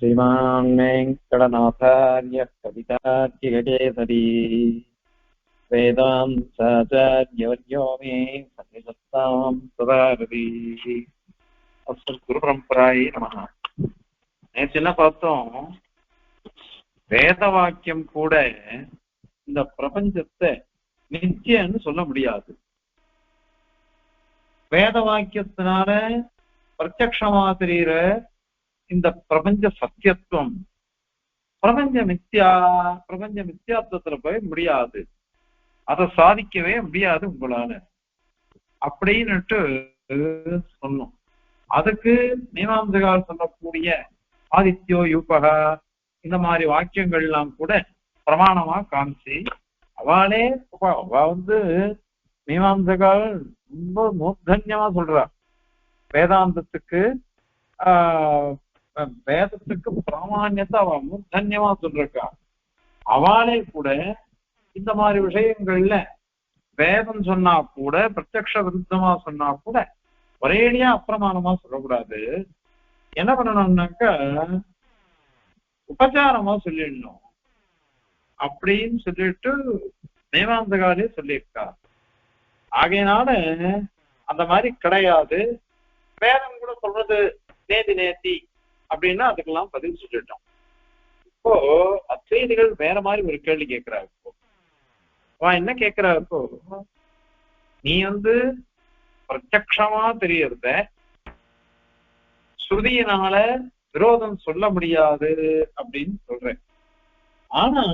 श्रीमान् वेङ्कटनाथार्यः कवितार्किककेसरी वेदान्ताचार्यवर्यो मे सन्निधत्तां सदाहृति अस्मद्गुरुपरम्परायै नमः. நேற்று என்ன பார்த்தோம்? வேத வாக்கியம் கூட இந்த பிரபஞ்சத்தை நிச்சயம்னு சொல்ல முடியாது. வேத வாக்கியத்தினால பிரத்யக்ஷமா தெரிகிற இந்த பிரபஞ்ச சத்தியத்துவம் பிரபஞ்ச மித்யாத்துவத்துல போய் முடியாது, அதை சாதிக்கவே முடியாது உங்களால அப்படின்னுட்டு சொன்னோம். அதுக்கு மீமாம்சகால் சொல்லக்கூடிய ஆதித்யோ யூபகா இந்த மாதிரி வாக்கியங்கள் எல்லாம் கூட பிரமாணமா காமிச்சு அவளே அவ மீமாம்சகால் ரொம்ப மூர்த்தன்யமா சொல்றா. வேதாந்தத்துக்கு வேதத்துக்கு பிராமான்யத்தை அவ மூர்த்தன்யமா சொல்றா. அவளே கூட இந்த மாதிரி விஷயங்கள்ல வேதம் சொன்னா கூட பிரத்யக்ஷ விருத்தமா சொன்னா கூட ஒரேடியா அப்பிரமாணமா சொல்லக்கூடாது. என்ன பண்ணணும்னாக்கா உபச்சாரமா சொல்லிடணும் அப்படின்னு சொல்லிட்டு மீமாம்சகாலே சொல்லியிருக்கா. ஆகையினால அந்த மாதிரி கிடையாது. வேதம் கூட சொல்றது நேதி அப்படின்னா அதுக்கெல்லாம் பதில் சொல்லிட்டோம். இப்போ அத்வைதிகள் வேற மாதிரி ஒரு கேள்வி கேட்கிறா. இப்போ என்ன கேட்கிறா? இப்போ நீ பிரத்யக்ஷமா தெரியறத ஸ்ருதியினால விரோதம் சொல்ல முடியாது அப்படின்னு சொல்றேன். ஆனா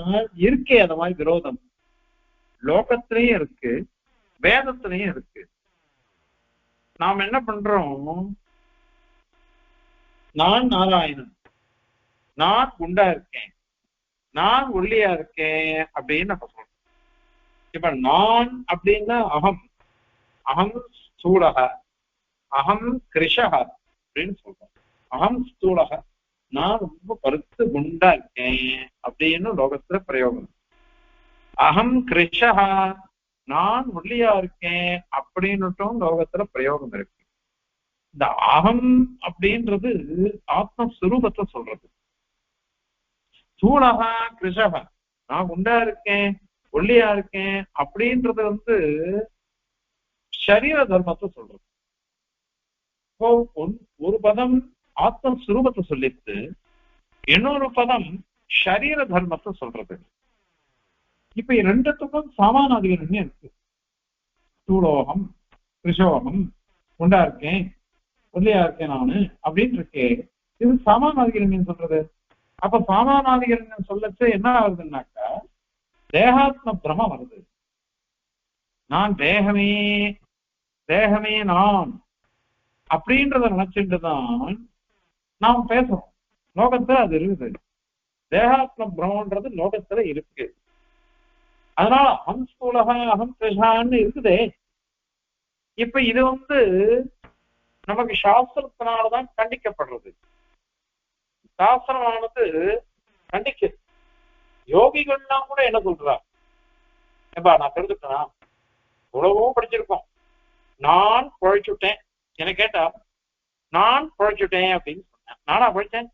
இருக்கே அந்த மாதிரி விரோதம் லோகத்திலையும் இருக்கு, வேதத்திலையும் இருக்கு. நாம் என்ன பண்றோம்? நான் நாராயணன், நான் குண்டா இருக்கேன், நான் ஒல்லியா இருக்கேன் அப்படின்னு நம்ம சொல்றோம். இப்ப நான் அப்படின்னா அகம், அகம் ஸ்தூலக, அகம் கிருஷக அப்படின்னு சொல்றோம். அகம் ஸ்தூலக, நான் ரொம்ப பருத்து குண்டா இருக்கேன் அப்படின்னு லோகத்துல பிரயோகம். அகம் கிருஷக, நான் ஒல்லியா இருக்கேன் அப்படின்னுட்டும் லோகத்துல பிரயோகம் இருக்கு. இந்த அகம் அப்படின்றது ஆத்மஸ்வரூபத்தை சொல்றது. ஸ்தூலகா கிருஷக, நான் குண்டா இருக்கேன் ஒல்லியா இருக்கேன் அப்படின்றது சரீர தர்மத்தை சொல்றது. இப்போ ஒரு பதம் ஆத்மஸ்வரூபத்தை சொல்லிட்டு இன்னொரு பதம் சரீர தர்மத்தை சொல்றது. இப்ப ரெண்டுத்துக்கும் சாமானாதிகரண்யம் இருக்கு. ஸ்தூலோகம் கிருஷோகம், குண்டா இருக்கேன் ஒல்லியா இருக்கேன் நானு அப்படின்னு இருக்கே, இது சாமானாதிகரண்யம் சொல்றது. அப்ப சாமானாதிகரண்யம் சொல்லச்சு என்ன ஆகுதுன்னாக்கா தேகாத்ம பிரமம் வருது. நான் தேகமே, தேகமே நான் அப்படின்றத நினைச்சுட்டுதான் நாம் பேசுறோம். லோகத்துல அது இருக்குது. தேகாத்ம பிரமன்றது லோகத்துல இருக்கு. அதனால அகம் ஸ்தூலக அகம் கிருஷான்னு இருக்குதே. இப்ப இது நமக்கு சாஸ்திரத்தினாலதான் கண்டிக்கப்படுறது. சாஸ்திரமானது கண்டிக்க. யோகிகள்லாம் கூட என்ன சொல்றா? ஏப்பா நான் தெரிஞ்சுக்கலாம், எவ்வளவோ படிச்சிருக்கோம், நான் பழைச்சுட்டேன். என்ன கேட்டா நான் பழைச்சுட்டேன் அப்படின்னு சொன்னேன். நானா பழைச்சேன்?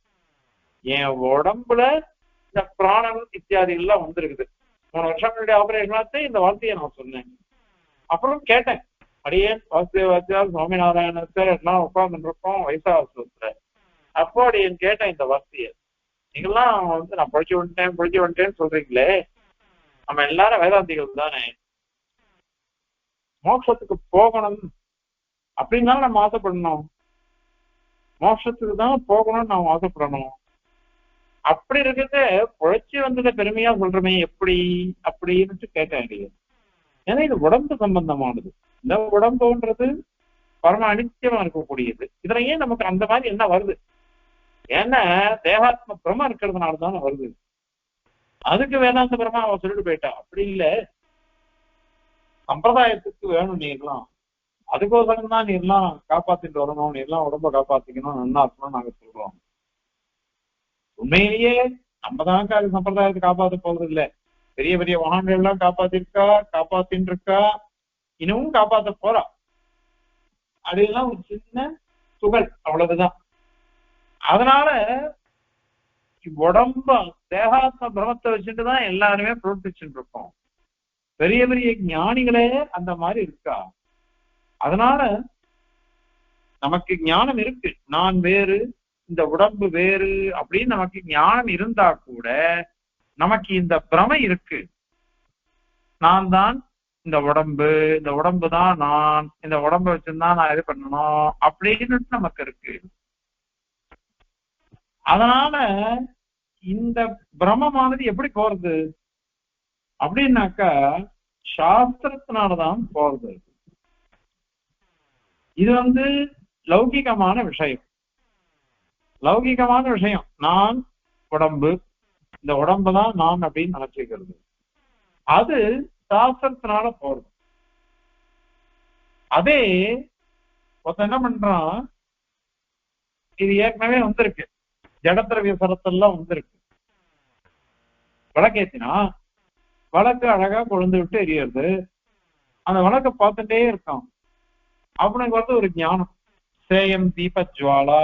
என் உடம்புல இந்த பிராணம் இத்தியாதி எல்லாம் வந்திருக்குது. 3 வருஷம் முன்னாடி ஆபரேஷன் இந்த வார்த்தையை நான் சொன்னேன். அப்புறம் கேட்டேன், அடியேன் வாசுதேவாச்சார் சுவாமிநாராயணர் எல்லாம் உட்கார்ந்து இருக்கோம் வயசாசுல. அப்போ அடியேன் கேட்டேன் இந்த வார்த்தையை, நீங்கெல்லாம் நான் படிச்சு வந்துட்டேன்னு சொல்றீங்களே, நம்ம எல்லாரும் வேதாந்திகள் தானே, மோட்சத்துக்கு போகணும் அப்படின்னாலும் நம்ம ஆசைப்படணும், மோட்சத்துக்கு தான் போகணும்னு நாம் ஆசைப்படணும். அப்படி இருக்கிறத பொழைச்சி வந்ததை பெருமையா சொல்றமே எப்படி அப்படின்னு கேட்டேன். ஏன்னா இது உடம்பு சம்பந்தமானது. இந்த உடம்புன்றது பரம அனித்தியமா இருக்கக்கூடியது. இதுல ஏன் நமக்கு அந்த மாதிரி என்ன வருது? ஏன்னா தேகாத்ம பிரமா இருக்கிறதுனாலதானே வருது. அதுக்கு வேதாந்த பிரமா அவ சொல்லிட்டு போயிட்டா. அப்படி இல்ல, சம்பிரதாயத்துக்கு வேணும் நீர்லாம், அதுக்கோசரம் தான் நீர்லாம் காப்பாத்திட்டு வரணும், நீர்லாம் உடம்ப காப்பாத்திக்கணும் நல்லா இருக்கணும் நாங்க சொல்றோம். உண்மையிலேயே நம்ம தாங்க அது சம்பிரதாயத்தை காப்பாற்ற போறது இல்லை. பெரிய பெரிய மகான்கள் எல்லாம் காப்பாத்தின்னு இருக்கா, இன்னமும் காப்பாற்ற போறா. அதெல்லாம் ஒரு சின்ன துகள், அவ்வளவுதான். அதனால உடம்ப தேகாத்ம பிரமத்தை வச்சுட்டுதான் எல்லாருமே பிரவர்த்திச்சுட்டு இருக்கோம். பெரிய பெரிய ஞானிகளே அந்த மாதிரி இருக்கா. அதனால நமக்கு ஞானம் இருக்கு, நான் வேறு இந்த உடம்பு வேறு அப்படின்னு நமக்கு ஞானம் இருந்தா கூட நமக்கு இந்த பிரமை இருக்கு. நான் தான் இந்த உடம்பு தான் நான், இந்த உடம்பை வச்சுதான் நான் இது பண்ணணும் அப்படின்னு நமக்கு இருக்கு. அதனால இந்த பிரமமானது எப்படி போறது அப்படின்னாக்கா சாஸ்திரத்தினாலதான் போறது. இது லௌகிகமான விஷயம். லௌகிகமான விஷயம், நான் உடம்பு, இந்த உடம்பு தான் நான் அப்படின்னு நினைச்சுக்கிறது, அது சாஸ்திரத்தினால போறது. அதே ஒருத்தன் என்ன பண்றான், இது ஏற்கனவே வந்திருக்கு, ஜடத்திரவிய சரத்தெல்லாம் வந்திருக்கு. விளக்கேத்தினா விளக்கு அழகா கொழுந்து விட்டு எரியறது, அந்த விளக்கை பார்த்துட்டே இருக்கான். அவனுக்கு ஒரு ஞானம், சேயம் தீப ஜுவாலா.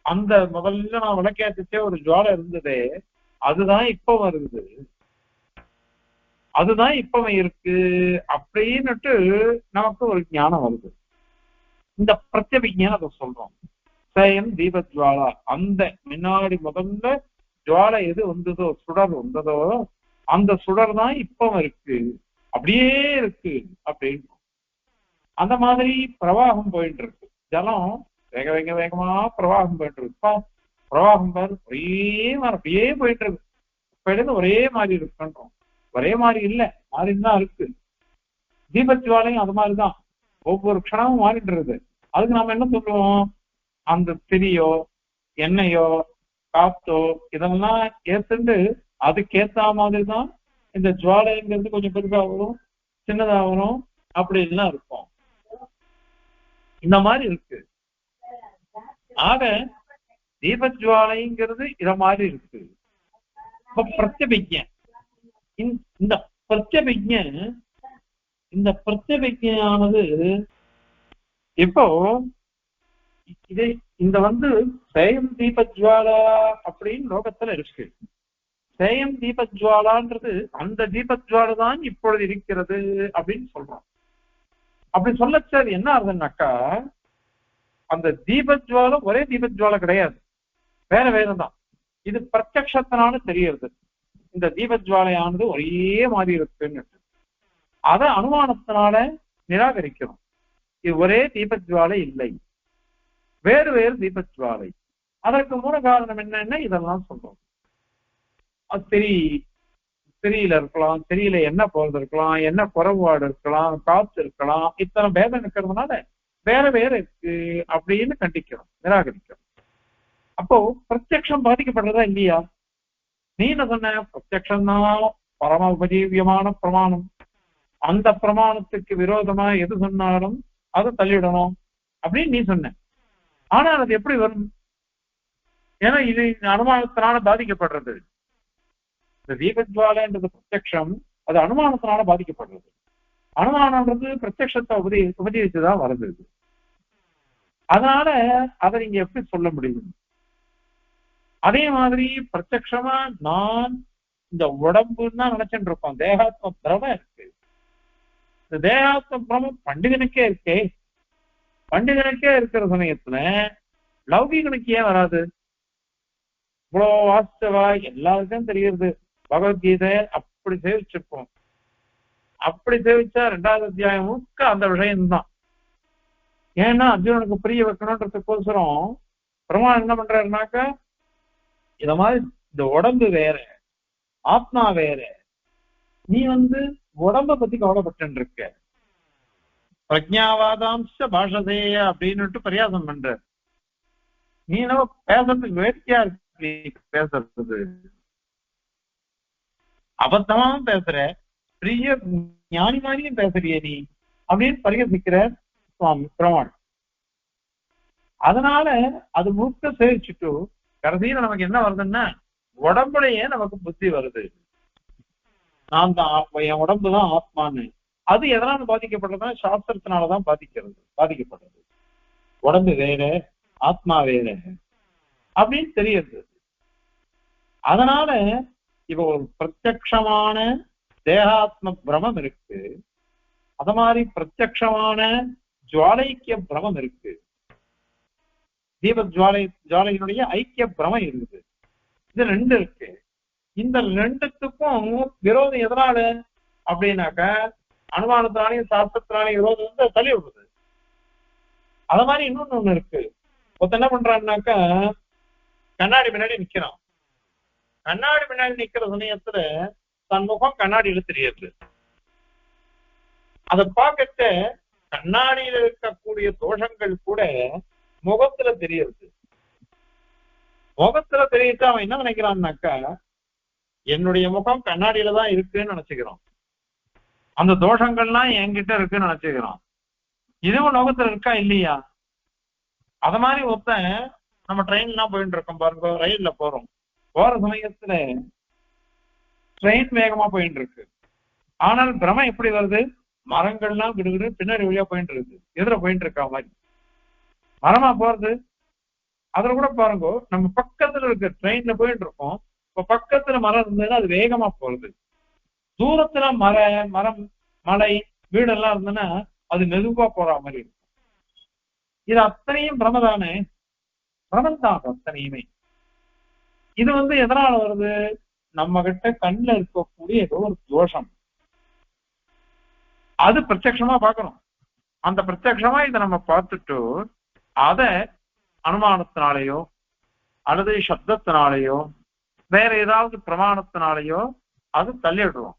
அந்த முதல்ல நான் விளக்கேத்திச்சே ஒரு ஜுவாலை இருந்ததே, அதுதான் இப்ப வருது, அதுதான் இப்ப இருக்கு அப்படின்னுட்டு நமக்கு ஒரு ஞானம் வருது. இந்த பிரத்யபிஜ்ஞானம் அதை சொல்றோம். சேயம் தீப ஜுவாலா, அந்த முன்னாடி முதல்ல ஜுவாலை எது வந்ததோ, சுடர் வந்ததோ, அந்த சுடர் தான் இப்ப இருக்கு, அப்படியே இருக்கு அப்படின்னு. அந்த மாதிரி பிரவாகம் போயிட்டு இருக்கு. ஜலம் வேக வேக வேகமா பிரவாகம் போயிட்டு இருக்கு. பிரவாகம் பாரு ஒரே மாதிரி அப்படியே போயிட்டு இருக்கு. இப்ப ஒரே மாதிரி இருக்குன்றோம், ஒரே மாதிரி இல்ல, மாறிதான் இருக்கு. தீபஜ்வாலையும் அது மாதிரிதான் ஒவ்வொரு க்ஷணமும் மாறிட்டு இருக்கு. அதுக்கு நாம என்ன சொல்லுவோம், அந்த திரியோ எண்ணெயோ காத்தோ இதெல்லாம் ஏத்துண்டு அதுக்கேத்த மாதிரிதான் இந்த ஜுவாலைங்கிறது கொஞ்சம் பெருசாகவும் சின்னதாகவும் அப்படி எல்லாம் இருக்கும். இந்த மாதிரி இருக்கு. ஆக தீபஜ்வாலைங்கிறது இத மாதிரி இருக்கு. இப்ப பிரத்யபிஜ்ஞ, இந்த பிரத்யபிஜ்ஞானது இப்போ இதை இந்த சேயம் தீபஜ்வாலா அப்படின்னு லோகத்துல இருக்கு. சேயம் தீபஜ்வாலான்றது அந்த தீபஜ்வாலை தான் இப்பொழுது இருக்கிறது அப்படின்னு சொல்றோம். அப்படி சொல்லச்சார் என்ன ஆகுதுன்னாக்கா, அந்த தீபஜ்வாலை ஒரே தீபஜ்வாலை கிடையாது, வேற வேறதான். இது பிரத்யக்ஷத்தினால தெரியறது. இந்த தீபஜ்வாலையானது ஒரே மாதிரி இருக்குன்னு அதை அனுமானத்தினால நிராகரிக்கணும். இது ஒரே தீபஜ்வாலை இல்லை, வேறு வேறு தீபஜ்வாலை. அதற்கு மூல காரணம் என்னன்னா இதெல்லாம் சொல்றோம். அது திரியில இருக்கலாம், திரியில என்ன போறது இருக்கலாம், என்ன குறைபாடு இருக்கலாம், காத்து இருக்கலாம், இத்தனை பேதம் இருக்கிறதுனால வேற வேற இருக்கு அப்படின்னு கண்டிக்கிறோம், நிராகரிக்கிறோம். அப்போ பிரத்யக்ஷம் பாதிக்கப்படுறதா இல்லையா? நீ என்ன சொன்ன, பிரத்யக்ஷம் தான் பரம உபஜீவியமான பிரமாணம், அந்த பிரமாணத்துக்கு விரோதமா எது சொன்னாலும் அதை தள்ளிவிடணும் அப்படின்னு நீ சொன்ன. ஆனால் அது எப்படி வரும்? ஏன்னா இது அனுமானத்தினால பாதிக்கப்படுறது. இந்த தீபஜ்வாலைன்றது பிரத்யக்ஷம், அது அனுமானத்தினால பாதிக்கப்படுறது. அனுமானம்ன்றது பிரத்யக்ஷத்தை உபதேசிச்சுதான் வருது. அதனால அதை நீங்க எப்படி சொல்ல முடியும்? அதே மாதிரி பிரத்யக்ஷமா நான் இந்த உடம்புன்னு தான் நினைச்சுட்டு இருப்போம். தேகாத்ம பிரமம் இருக்கு. இந்த தேகாத்ம பிரமம் பண்டிதனுக்கே இருக்கே. பண்டிதனுக்கே இருக்கிற சமயத்துல லௌகிகனுக்கு ஏன் வராது? இவ்வளோ வாஸ்தவா எல்லாருக்கும் தெரியுது. பகவத்கீதை அப்படி சேவிச்சிருப்போம். அப்படி சேவிச்சா 2வது அத்தியாயம் முழுக்க அந்த விஷயம்தான். ஏன்னா அர்ஜுனனுக்கு புரிய வைக்கணும்ன்றதுக்கோசரம் பெருமாள் என்ன பண்றாருனாக்கா, இத மாதிரி இந்த உடம்பு வேற, ஆத்மா வேற, நீ உடம்ப பத்தி கவலைப்பட்டு இருக்க, பிரஜாவாதாம்ச பாஷதே அப்படின்னுட்டு பரியாசம் பண்ற. நீ நம்ம பேசுறதுக்கு வேடிக்கையா இருக்கு, பேசுறது அபத்தமாவும் பேசுற, பெரிய ஞானி மாதிரியும் பேசுறிய நீ அப்படின்னு பரிகசிக்கிற சுவாமி பெருமாள். அதனால அது முழுக்க சேவிச்சுட்டு கடைசியில நமக்கு என்ன வருதுன்னா, உடம்புலையே நமக்கு புத்தி வருது, நான் தான் என் உடம்புதான் ஆத்மான்னு. அது எதனால பாதிக்கப்படுறதுன்னா சாஸ்திரத்தினாலதான் பாதிக்கப்படுறது. உடம்பு வேற, ஆத்மா வேற அப்படின்னு தெரியுது. அதனால இப்ப ஒரு பிரத்யக்ஷமான தேகாத்ம பிரமம் இருக்கு, அத மாதிரி பிரத்யக்ஷமான ஜுவாலைக்கிய பிரமம் இருக்கு, தீப ஜுவாலையினுடைய ஐக்கிய பிரமம் இருக்குது. இது ரெண்டு இருக்கு. இந்த ரெண்டுத்துக்கும் விரோதம் எதனால அப்படின்னாக்க அனுமானத்தினாலையும் சாஸ்திரத்தினாலையும் விரோதம் வந்து தள்ளி விடுறது. அத மாதிரி இன்னொன்னு ஒண்ணு இருக்கு. ஒருத்த என்ன பண்றான்னாக்கா கண்ணாடி முன்னாடி நிக்கிறான். கண்ணாடி முன்னாடி நிக்கிற சமயத்துல தன் முகம் கண்ணாடியில தெரியுது. அதை பார்க்கட்டு கண்ணாடியில இருக்கக்கூடிய தோஷங்கள் கூட முகத்துல தெரியுது. முகத்துல தெரியிட்டு அவன் என்ன நினைக்கிறான்னாக்கா என்னுடைய முகம் கண்ணாடியில தான் இருக்குன்னு நினைச்சுக்கிறான். அந்த தோஷங்கள்லாம் என்கிட்ட இருக்குன்னு நினைச்சுக்கிறான். இதுவும் முகத்துல இருக்கா இல்லையா? அத மாதிரி ஒருத்தன் நம்ம ட்ரெயின்லாம் போயிட்டு இருக்கோம் பாருங்க, ரயில்ல போறோம். போற சமயத்துல ட்ரெயின் வேகமா போயிட்டு இருக்கு. ஆனால் பிரமம் எப்படி வருது? மரங்கள்லாம் கிடுகிடு பின்னாடி வழியா போயிட்டு இருக்கு, எதிர போயிட்டு இருக்கா மாதிரி மரமா போறது. அதுல கூட பாருங்க, நம்ம பக்கத்துல இருக்க ட்ரெயின்ல போயிட்டு இருக்கோம். இப்ப பக்கத்துல மரம் இருந்ததுன்னா அது வேகமா போறது. தூரத்துல மரம் மலை வீடெல்லாம் இருந்ததுன்னா அது மெதுவா போற மாதிரி இருக்கும். இது அத்தனையும் பிரமதானே, பிரமந்தான் அத்தனையுமே. இது வந்து எதனால வருது? நம்ம கிட்ட கண்ணுல இருக்கக்கூடிய ஏதோ ஒரு தோஷம், அது பிரத்யட்சமா பார்க்கணும். அந்த பிரத்யட்சமா இதை நம்ம பார்த்துட்டு அத அனுமானத்தினாலேயோ அல்லது சப்தத்தினாலேயோ வேற ஏதாவது பிரமாணத்தினாலேயோ அது தள்ளிடுறோம்.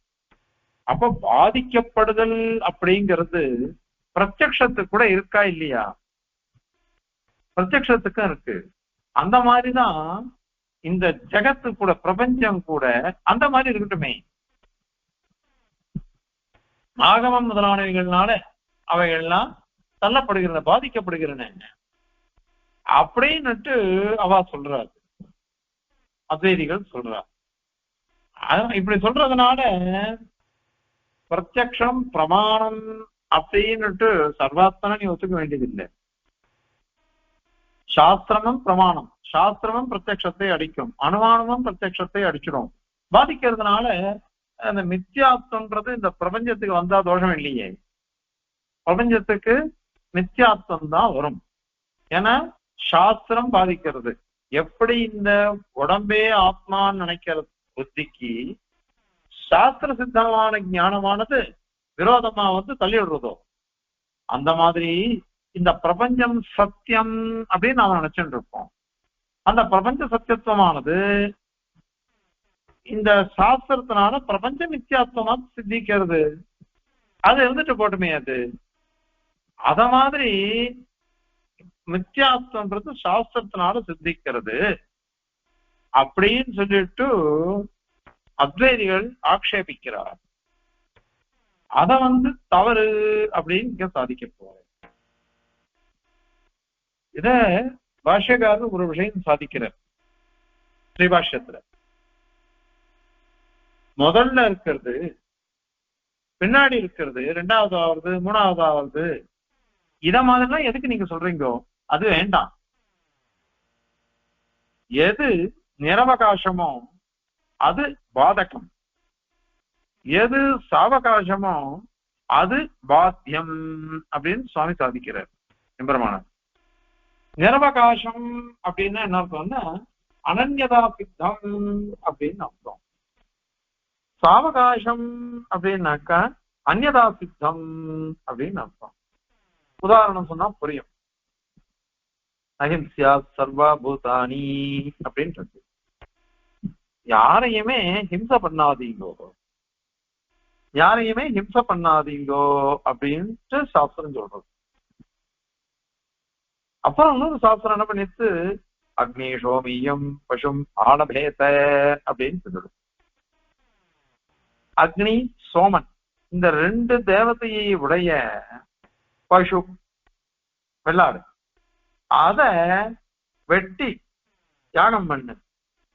அப்ப பாதிக்கப்படுதல் அப்படிங்கிறது பிரத்யக்ஷத்துக்கு கூட இருக்கா இல்லையா? பிரத்யக்ஷத்துக்கும் இருக்கு. அந்த மாதிரிதான் இந்த ஜெகத்து கூட, பிரபஞ்சம் கூட அந்த மாதிரி இருக்கட்டுமே. ஆகமம் முதலானவைகள்னால அவைகள்லாம் தள்ளப்படுகின்றன, பாதிக்கப்படுகின்றன அப்படின்னுட்டு அவ சொல்றாரு, அத்வைதிகள் சொல்றார். இப்படி சொல்றதுனால பிரத்யக்ஷம் பிரமாணம் அப்படின்னுட்டு சர்வாத்தனை நீ ஒத்துக்க வேண்டியது இல்லை. சாஸ்திரமும் பிரமாணம், சாஸ்திரமும் பிரத்யக்ஷத்தை அடிக்கும், அனுமானமும் பிரத்யக்ஷத்தை அடிச்சிடும். பாதிக்கிறதுனால அந்த மித்யாத்வன்றது இந்த பிரபஞ்சத்துக்கு வந்தா தோஷம் இல்லையே. பிரபஞ்சத்துக்கு மித்யாத்வம் தான் வரும். ஏன்னா சாஸ்திரம் பாதிக்கிறது. எப்படி இந்த உடம்பே ஆத்மான்னு நினைக்கிற புத்திக்கு சாஸ்திர சித்தமான ஞானமானது விரோதமா வந்து தள்ளிவிடுறதோ, அந்த மாதிரி இந்த பிரபஞ்சம் சத்தியம் அப்படின்னு நாம நினைச்சுட்டு இருப்போம். அந்த பிரபஞ்ச சத்தியத்துவமானது இந்த சாஸ்திரத்தினால பிரபஞ்ச மித்யாத்வமா சித்திக்கிறது. அது இருந்துட்டு போட்டுமே. அது அத மாதிரி மித்யாத்வன்றது சாஸ்திரத்தினால சித்திக்கிறது அப்படின்னு சொல்லிட்டு அத்வைதிகள் ஆக்ஷேபிக்கிறார். அத வந்து தவறு அப்படின்னு இங்க சாதிக்க போற. இத பாஷ்யக்காரர் ஒரு விஷயம் சாதிக்கிறார் ஸ்ரீபாஷ்யத்துல. முதல்ல இருக்கிறது பின்னாடி இருக்கிறது, ரெண்டாவது ஆவது மூணாவது ஆவது, இத மாதிரிலாம் எதுக்கு நீங்க சொல்றீங்கோ? அது வேண்டாம். எது நிரவகாசமோ அது பாதகம், எது சாவகாசமோ அது பாத்தியம் அப்படின்னு சுவாமி சாதிக்கிறார் எம்பெருமானார். நிரவகாசம் அப்படின்னா என்ன அர்த்தம்னா அனன்யதா சித்தம் அப்படின்னு அர்த்தம். சாவகாசம் அப்படின்னாக்கா அந்யதா சித்தம் அப்படின்னு அர்த்தம். உதாரணம் சொன்னா புரியும். அஹிம்சா சர்வா பூதானி அப்படின்னு யாரையுமே ஹிம்சை பண்ணாதீங்கோ, யாரையுமே ஹிம்சை பண்ணாதீங்கோ அப்படின்ட்டு சாஸ்திரம் சொல்றது. அப்புறம் இன்னொரு சாஸ்திரம் என்ன பண்ணிட்டு அக்னி சோமியம் பசும் ஆனபேத அப்படின்னு சொல்லிடும். அக்னி சோமன் இந்த ரெண்டு தேவதையை உடைய பசு வெள்ளாடு, அத வெட்டி யாகம் பண்ணு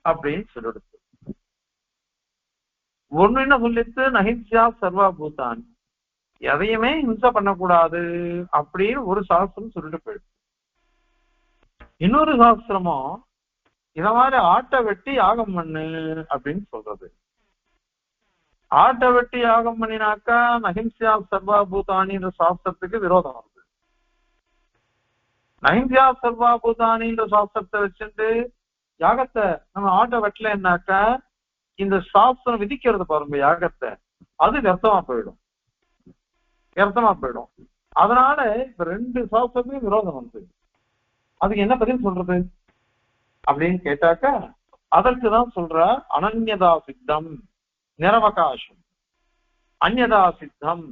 அப்படின்னு சொல்லிடுது. ஒண்ணு என்ன சொல்லிட்டு நஹிம்சா சர்வா பூதான், எதையுமே ஹிம்சை பண்ணக்கூடாது அப்படின்னு ஒரு சாஸ்திரம் சொல்லிட்டு போயிடுது. இன்னொரு சாஸ்திரமும் இத மாதிரி ஆட்டை வெட்டி யாகம் பண்ணு அப்படின்னு சொல்றது. ஆட்டை வெட்டி யாகம் பண்ணினாக்கா நஹிம்சா சர்வா பூதானின்ற சாஸ்திரத்துக்கு விரோதம் வருது. நஹிம்சா சர்வா பூதானின்ற சாஸ்திரத்தை வச்சுட்டு யாகத்தை நம்ம ஆட்டை வெட்டலன்னாக்கா இந்த சாஸ்திரம் விதிக்கிறது பாருங்க யாகத்தை, அது வியர்த்தமா போயிடும், வியர்த்தமா போயிடும். அதனால இப்ப ரெண்டு சாஸ்திரத்துக்கும் விரோதம் வந்து அதுக்கு என்ன பதில் சொல்றது அப்படின்னு கேட்டாக்கா அதற்குதான் சொல்ற அனன்யதா சித்தம் நிரவகாசம், அந்யதா சித்தம்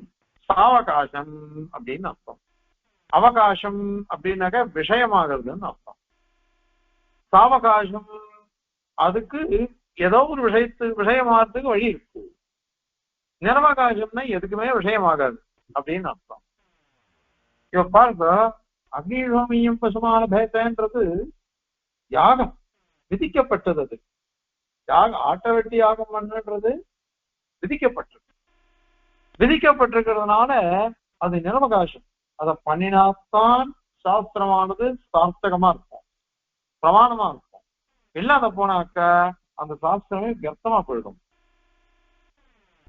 சாவகாசம் அப்படின்னு அர்த்தம். அவகாசம் அப்படின்னாக்க விஷயமாகிறதுன்னு அர்த்தம். சாவகாசம் அதுக்கு ஏதோ ஒரு விஷயமாகிறதுக்கு வழி இருக்கு. நிரவகாசம்னா எதுக்குமே விஷயமாகாது அப்படின்னு அர்த்தம். இப்ப பாருங்க, அக்னிஹோமியம் பசுமான பேத்தன்றது யாகம் விதிக்கப்பட்டது. அது யாகம் ஆட்டை வெட்டி யாகம் பண்ணுன்றது விதிக்கப்பட்டிருக்கிறதுனால அது நிரவகாசம். அதை பண்ணினாத்தான் சாஸ்திரமானது சார்த்தகமா இருக்கும், பிரமாணமா இருக்கும். இல்லாத போனாக்க அந்த சாஸ்திரமே வியர்த்தமா போயிடும்.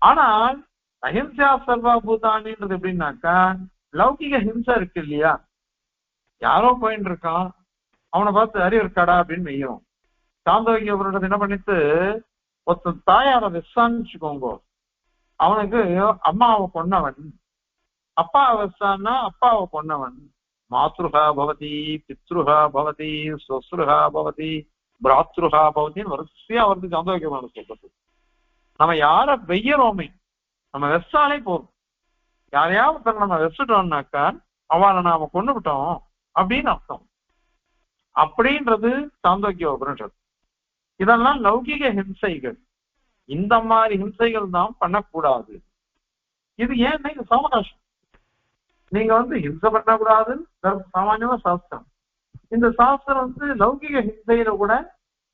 ஆனால் அஹிம்சா சர்வா பூதானின்றது எப்படின்னாக்கா லௌகிக ஹிம்சை இருக்கு இல்லையா, யாரோ போயின்னு இருக்கான், அவனை பார்த்து அறிவு இருக்காடா அப்படின்னு மெய்யும். சாந்தோக்கிய உபனிஷத்து என்ன பண்ணிட்டு ஒருத்தன் தாயார வெஸ்ஸான்னு வச்சுக்கோங்க, அவனுக்கு அம்மாவை கொன்னவன், அப்பாவை வெஸ்ஸான்னா அப்பாவை கொன்னவன், மாத்ருஹா பவதி பித்ருஹா பவதி ஸ்வஸ்ருஹா பவதி பிராத்ருஹா பவதின்னு வரிசையா வருது சாந்தோக்கிய உபனிஷத்து சொல்றது. நம்ம யார வெய்யறோமே, நம்ம வெஸ்ஸாலே போதும். யாரையாவது நம்ம வெச்சுட்டோம்னாக்கா அவளை நாம கொண்டு விட்டோம் அப்படின்னு அர்த்தம். அப்படின்றது சாந்தோக்கிய உபனிஷத்து. இதெல்லாம் லௌகிக ஹிம்சைகள். இந்த மாதிரி ஹிம்சைகள் தான் பண்ணக்கூடாது. இது ஏன்னா இது சாவகாசம். நீங்க ஹிம்சை பண்ணக்கூடாதுன்னு சாமானியமா சாஸ்திரம். இந்த சாஸ்திரம் லௌகிக ஹிம்சையில கூட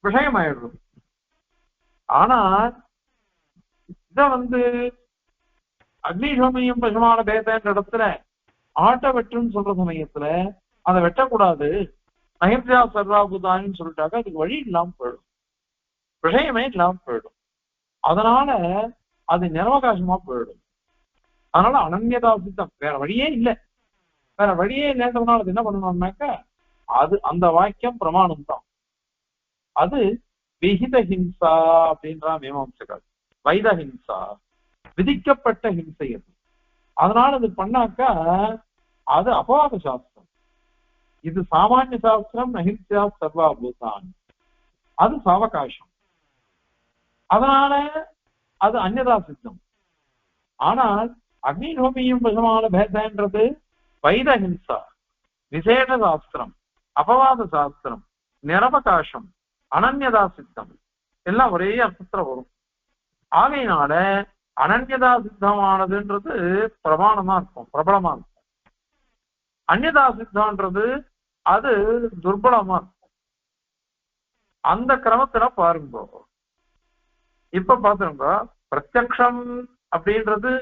விஷயமாயிடுது. ஆனா இத அக்னிஹோமியம் பசுமான பேதன்ற இடத்துல ஆட்டை வெட்டுன்னு சொல்ற சமயத்துல அதை வெட்டக்கூடாது, அஹிம்சா சர்வாபுதான்னு சொல்லிட்டாக்க அதுக்கு வழி இல்லாம போயிடும், விஷயமே இல்லாம போயிடும். அதனால அது நிரவகாசமா போயிடும். அதனால அனன்யதா சித்தம், வேற வழியே இல்லை. வேற வழியே இல்லைன்றதுனால அது என்ன பண்ணணும்னாக்கா அது அந்த வாக்கியம் பிரமாணம் தான். அது விகித ஹிம்சா அப்படின்றா மீமாம்சகர். வைத ஹிம்சா விதிக்கப்பட்ட ஹிம்சை அது. அதனால அது பண்ணாக்கா அது அபவாத சாஸ்திரம். இது சாமானிய சாஸ்திரம் அஹிம்சா சர்வாபூதான், அது சாவகாசம். அதனால அது அந்யதா சித்தம். ஆனால் அக்னிஹோமியம் பசுமான பேதன்றது வைத ஹிம்சா, விசேஷ சாஸ்திரம், அபவாத சாஸ்திரம், நிரவகாசம், அனன்யதா சித்தம் எல்லாம் ஒரே அர்த்தத்துல வரும். ஆகையினால அனன்யதா சித்தமானதுன்றது பிரமாணமா இருக்கும், பிரபலமா இருக்கும். அந்யதா சித்தம்ன்றது அது துர்பலமா இருக்கும். அந்த கிரமத்துல பாருங்க. இப்ப பாத்துருங்க, பிரத்யக்ஷம் அப்படின்றது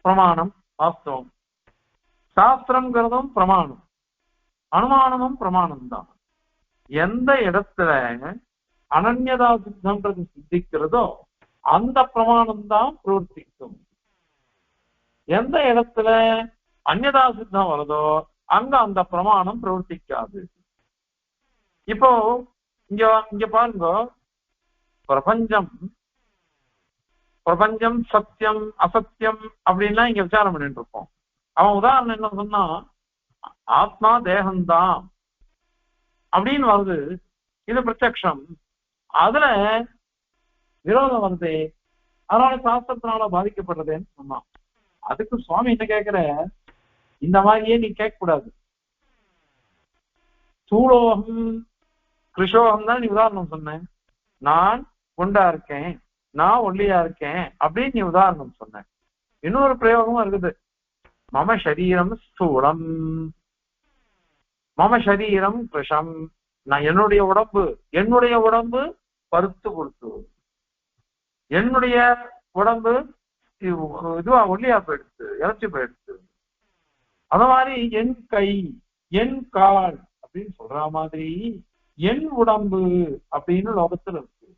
பிரமாணம் வாஸ்தவம், சாஸ்திரம்ங்கிறதும் பிரமாணம், அனுமானமும் பிரமாணம் தான். எந்த இடத்துல அனன்யதா சித்தம்ன்றது சித்திக்கிறதோ அந்த பிரமாணம் தான் பிரவர்த்திக்கும். எந்த இடத்துல அந்யதா சித்தம் வருதோ அங்க அந்த பிரமாணம் பிரவர்த்திக்காது. இப்போ இங்க பாருங்க, பிரபஞ்சம் சத்தியம் அசத்தியம் அப்படின்லாம் இங்க விசாரம் பண்ணிட்டு இருப்போம். அவன் உதாரணம் என்ன சொன்னா, ஆத்மா தேகம்தான் அப்படின்னு வருது, இது பிரத்யக்ஷம். அதுல விரோதம் வருது, அதனால சாஸ்திரத்தினால பாதிக்கப்படுறதுன்னு சொன்னான். அதுக்கு சுவாமி என்ன கேட்கிற, இந்த மாதிரியே நீ கேட்க கூடாது. சூலோகம் கிருஷோகம் தான் நீ உதாரணம் சொன்ன. நான் குண்டா இருக்கேன், நான் ஒல்லியா இருக்கேன் அப்படின்னு நீ உதாரணம் சொன்ன. இன்னொரு பிரயோகமும் இருக்குது, மம சரீரம் ஸ்தூலம், மம சரீரம் கிருஷம். நான் என்னுடைய உடம்பு பருத்து கொடுத்து, என்னுடைய உடம்பு இதுவா ஒல்லியா போயிடுச்சு, இறைச்சி போயிடுச்சு. அத மாதிரி என் கை என் கால் அப்படின்னு சொல்ற மாதிரி என் உடம்பு அப்படின்னு லோகத்துல இருக்கு.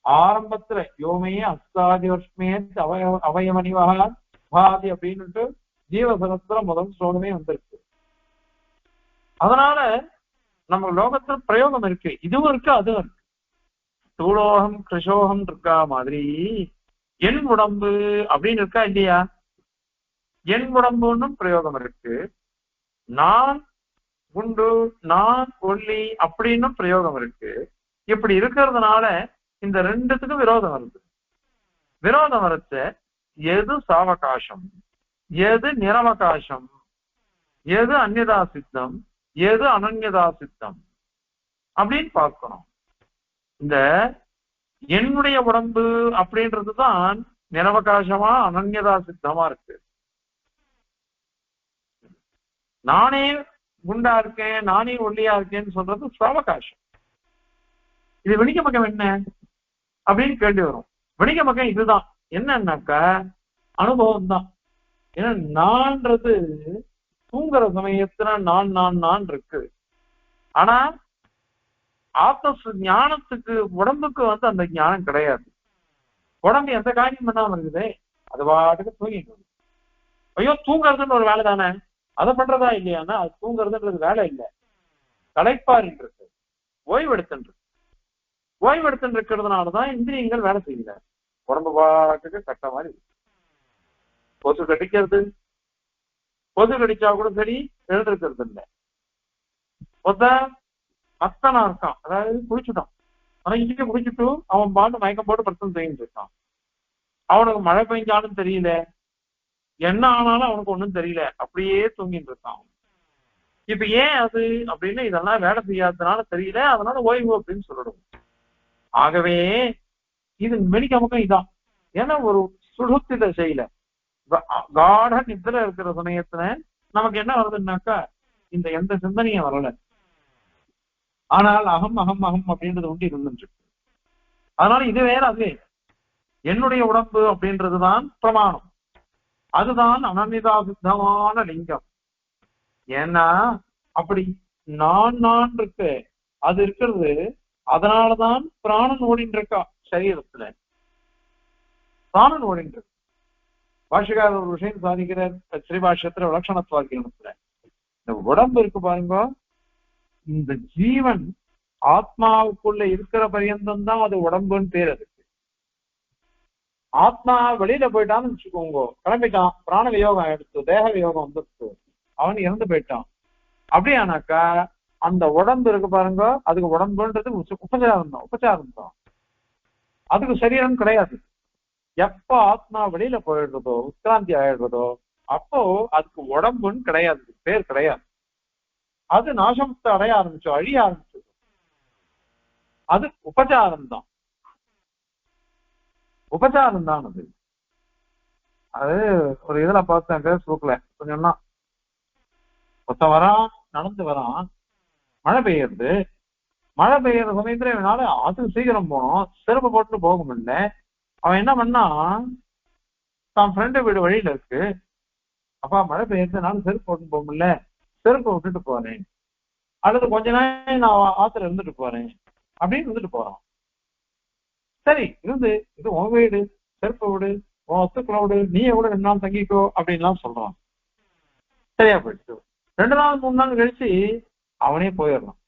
ஆரம்பத்துல யோமே அஸ்தாதி வருஷமே அவயமணிவகா பாதி அப்படின்னுட்டு ஜீவசனத்துல முதல் ஸ்லோகமே வந்திருக்கு. அதனால நம்ம லோகத்துல பிரயோகம் இருக்கு, இதுவும் இருக்கு அதுவும் இருக்கு. தூளோகம் கிருஷோகம் இருக்கா மாதிரி என் உடம்பு அப்படின்னு இருக்கா இல்லையா? என் உடம்புன்னு பிரயோகம் இருக்கு. நான் உண்டு, நான் ஒல்லி அப்படின்னு பிரயோகம் இருக்கு. இப்படி இருக்கிறதுனால இந்த ரெண்டுத்துக்கும் விரோதம் வருது. விரோதம் வரச்ச எது சாவகாசம், எது நிரவகாசம், எது அந்நியதா சித்தம், எது அனன்யதா சித்தம் அப்படின்னு பார்க்கணும். இந்த என்னுடைய உடம்பு அப்படின்றதுதான் நிரவகாசமா அனன்யதா சித்தமா இருக்கு. நானே குண்டா இருக்கேன், நானே ஒல்லியா இருக்கேன்னு சொல்றது சாவகாசம். இது வெணிக்க பக்கம் என்ன அப்படின்னு கேள்வி வரும். வெணிக்க பக்கம் இதுதான் என்னன்னாக்கா அனுபவம் தான். ஏன்னா நான்றது தூங்குற சமயத்துல நான் நான் நான் இருக்கு. ஆனா ஆத்ம ஞானத்துக்கு உடம்புக்கு அந்த ஞானம் கிடையாது. உடம்பு எந்த காரியம் பண்ணாம இருக்குது, அது பாட்டுக்கு தூங்கிட்டு. ஐயோ தூங்குறதுன்னு ஒரு வேலை தானே, அதை பண்றதா இல்லையானா அது தூங்குறதுன்றது வேலை இல்லை, களைப்பாரின் இருக்கு, ஓய்வெடுத்துன்னு இருக்கு. ஓய்வெடுத்துன்னு இருக்கிறதுனாலதான் இந்திரியங்கள் வேலை செய்யல. உடம்பு பாட்டுக்கு கட்ட மாதிரி இருக்கு. கொசு கடிக்கிறது, கொசு கடிச்சா கூட சரி எழுந்திருக்கிறது இல்லை. அத்தனா இருக்கான், அதாவது குளிச்சுட்டான், ஆனா இங்கே குளிச்சுட்டு அவன் பாட்டு மயக்கம் போட்டு படுத்து தூங்கிட்டு இருக்கான். அவனுக்கு மழை பெஞ்சாலும் தெரியல, என்ன ஆனாலும் அவனுக்கு ஒண்ணும் தெரியல, அப்படியே தூங்கிட்டு இருக்கான். இப்ப ஏன் அது அப்படின்னு இதெல்லாம் வேலை செய்யாததுனால தெரியல, அதனால ஓய்வு அப்படின்னு சொல்லணும். ஆகவே இது மெடிக்கமுக்கம் இதான். ஏன்னா ஒரு சுழுத்தி தசையில காட நித்திர இருக்கிற சமயத்துல நமக்கு என்ன வருதுன்னாக்கா இந்த எந்த சிந்தனையும் வரல. ஆனால் அகம் அகம் அகம் அப்படின்றது ஒன்று இருந்துச்சு. அதனால இது வேற, அது என்னுடைய உடம்பு அப்படின்றதுதான் பிரமாணம். அதுதான் அனன்யதா சித்தமான லிங்கம். ஏன்னா அப்படி நான் நான் இருக்கு, அது இருக்கிறது. அதனாலதான் பிராணன் ஓடின்னு இருக்கா சரீரத்துல, பிராணன் ஓடின்னு இருக்கு. பாஷகார ஒரு விஷயம் சாதிக்கிற ஸ்ரீபாஷ்யத்துல விலட்சணத்துவாக்கியத்துல இந்த உடம்பு இருக்கு பாருங்க, இந்த ஜீவன் ஆத்மாவுக்குள்ள இருக்கிற பரியந்தம் தான் அது உடம்புன்னு பேர். அதுக்கு ஆத்மா வெளியில போயிட்டான்னு வச்சுக்கோங்க, கிளம்பிட்டான், பிராண வியோகம் எடுத்து தேக வியோகம் வந்துருச்சு, அவன் இறந்து போயிட்டான். அப்படியானாக்கா அந்த உடம்பு இருக்கு பாருங்க, அதுக்கு உடம்புன்றது உபச்சாரம் தான், உபச்சாரம் தான், அதுக்கு சரீரம் கிடையாது. எப்ப ஆத்மா வெளியில போயிடுறதோ உத்கிராந்தி ஆயிடுறதோ அப்போ அதுக்கு உடம்புன்னு கிடையாது, பேர் கிடையாது. அது நாசமத்தை அடைய ஆரம்பிச்சோ, அழிய ஆரம்பிச்சது, அது உபச்சாரம் தான், உபச்சாரம் தான் அது. அது ஒரு இதுல பார்த்தேன் பேஸ்புக்ல கொஞ்சம்னா, ஒருத்தன் வரான், நடந்து வரான், மழை பெய்யுறது, மழை பெய்யற சமயத்துல என்னால அது சீக்கிரம் போனோம், செருப்பு போட்டு போக முடியல. அவன் என்ன பண்ணா, தான் ஃப்ரெண்டு வீடு வழியில இருக்கு, அப்பா மழை பெய்யறதுனால செருப்பு போட்டு போக முடியல, செருப்பை விட்டுட்டு போறேன், அல்லது கொஞ்ச நேரம் நான் ஆத்துல இருந்துட்டு போறேன் அப்படின்னு இருந்துட்டு போறான். சரி இருந்து, இது உன் வீடு, செருப்பை விடு, உன் வஸ்துக்களை விடு, நீயே கூட 2 நாள் தங்கிக்கோ அப்படின்லாம் சொல்றான். சரியா போயிடுச்சு. 2 நாள் 3 நாள் கழிச்சு அவனே போயிடுறான்.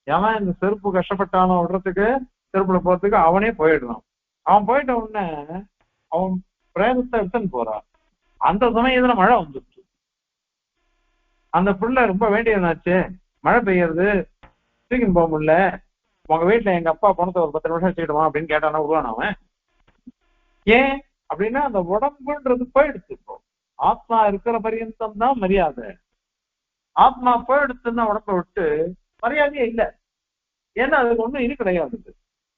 ஏன்னா இந்த செருப்பு கஷ்டப்பட்டானோ விடுறதுக்கு, செருப்புல போறதுக்கு அவனே போயிடுறான். அவன் போயிட்ட உடனே அவன் பிரேதத்தை எடுத்துன்னு போறான். அந்த சமயத்துல மழை வந்துடுச்சு. அந்த புள்ள ரொம்ப வேண்டியதுனாச்சு, மழை பெய்யறது, சீக்கிரம் போக முடியல, உங்க வீட்டுல எங்க அப்பா பணத்தை ஒரு 10 நிமிஷம் வச்சுக்கிடுவான் அப்படின்னு கேட்டானா விடுவான் அவன்? ஏன் அப்படின்னா அந்த உடம்புன்றது போயிடுச்சு. இப்போ ஆத்மா இருக்கிற பரியந்தம் தான் மரியாதை. ஆத்மா போயிடுச்சுன்னா உடம்பை விட்டு மரியாதையே இல்லை. ஏன்னா அதுக்கு ஒண்ணும் இது கிடையாது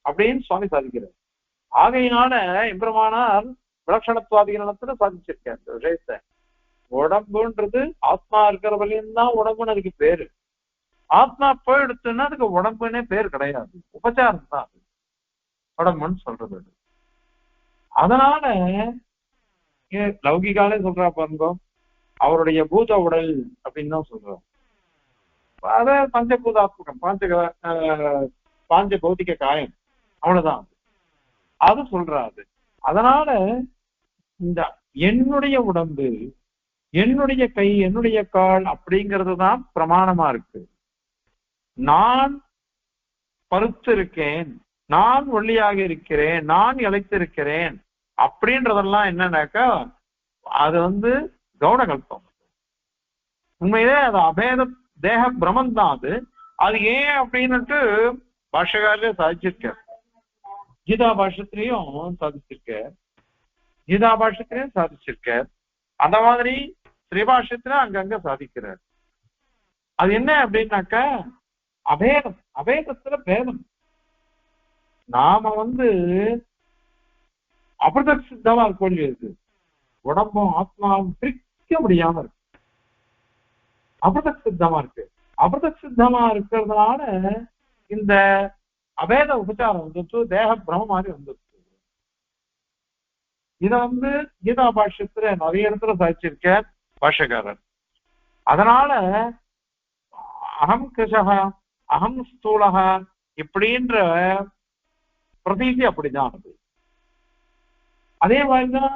அப்படின்னு சுவாமி சாதிக்கிறார். ஆகையினால எம்பெருமானார் விலட்சணத்துவாதிகளத்துல சாதிச்சிருக்கார் இந்த விஷயத்தை. உடம்புன்றது ஆத்மா இருக்கிற வரையும் தான் உடம்புன்னு அதுக்கு பேரு. ஆத்மா போயிடுச்சுன்னா அதுக்கு உடம்புன்னே பேர் கிடையாது, உபச்சாரம் தான் அது உடம்புன்னு சொல்றது. அதனால லௌகிகாலே சொல்றா பாருங்க, அவருடைய பூத உடல் அப்படின்னு தான் சொல்றோம். அத பஞ்சபூதாத்மகம் பாஞ்ச பௌத்திக காயம், அவ்வளவுதான் அது சொல்றாரு. அதனால இந்த என்னுடைய உடம்பு, என்னுடைய கை, என்னுடைய கால் அப்படிங்கிறது தான் பிரமாணமா இருக்கு. நான் பருத்து இருக்கேன், நான் ஒல்லியாக இருக்கிறேன், நான் இளைத்திருக்கிறேன் அப்படின்றதெல்லாம் என்னன்னாக்கா அது கௌணகல்பம். உண்மையிலே அது அபேத தேக பிரமன் தான். அது ஏன் அப்படின்னுட்டு பாஷகாரே சாதிச்சிருக்க, கீதா பாஷத்திலையும் சாதிச்சிருக்க, கீதா பாஷத்திலையும் சாதிச்சிருக்க, அந்த மாதிரி ஸ்ரீபாஷத்துல அங்கங்க சாதிக்கிறார். அது என்ன அப்படின்னாக்க அபேதம், அபேதத்துல பேதம். நாம அபிரதக் சித்தமா இருக்கோம், இருக்கு உடம்பும் ஆத்மாவும் பிரிக்க முடியாம இருக்கு, அபிரதக் சித்தமா இருக்கு. அபிரதக் சித்தமா இருக்கிறதுனால இந்த அபேத உபச்சாரம் தேக பிரம மாதிரி வந்துருக்கு. இத கீதா பாஷ்யத்துல நிறைய இடத்துல சாதிச்சிருக்க பாஷ்யக்காரர். அதனால அகம் கிருஷக அகம் ஸ்தூலக இப்படின்ற பிரதீதி அப்படிதான் அது. அதே மாதிரிதான்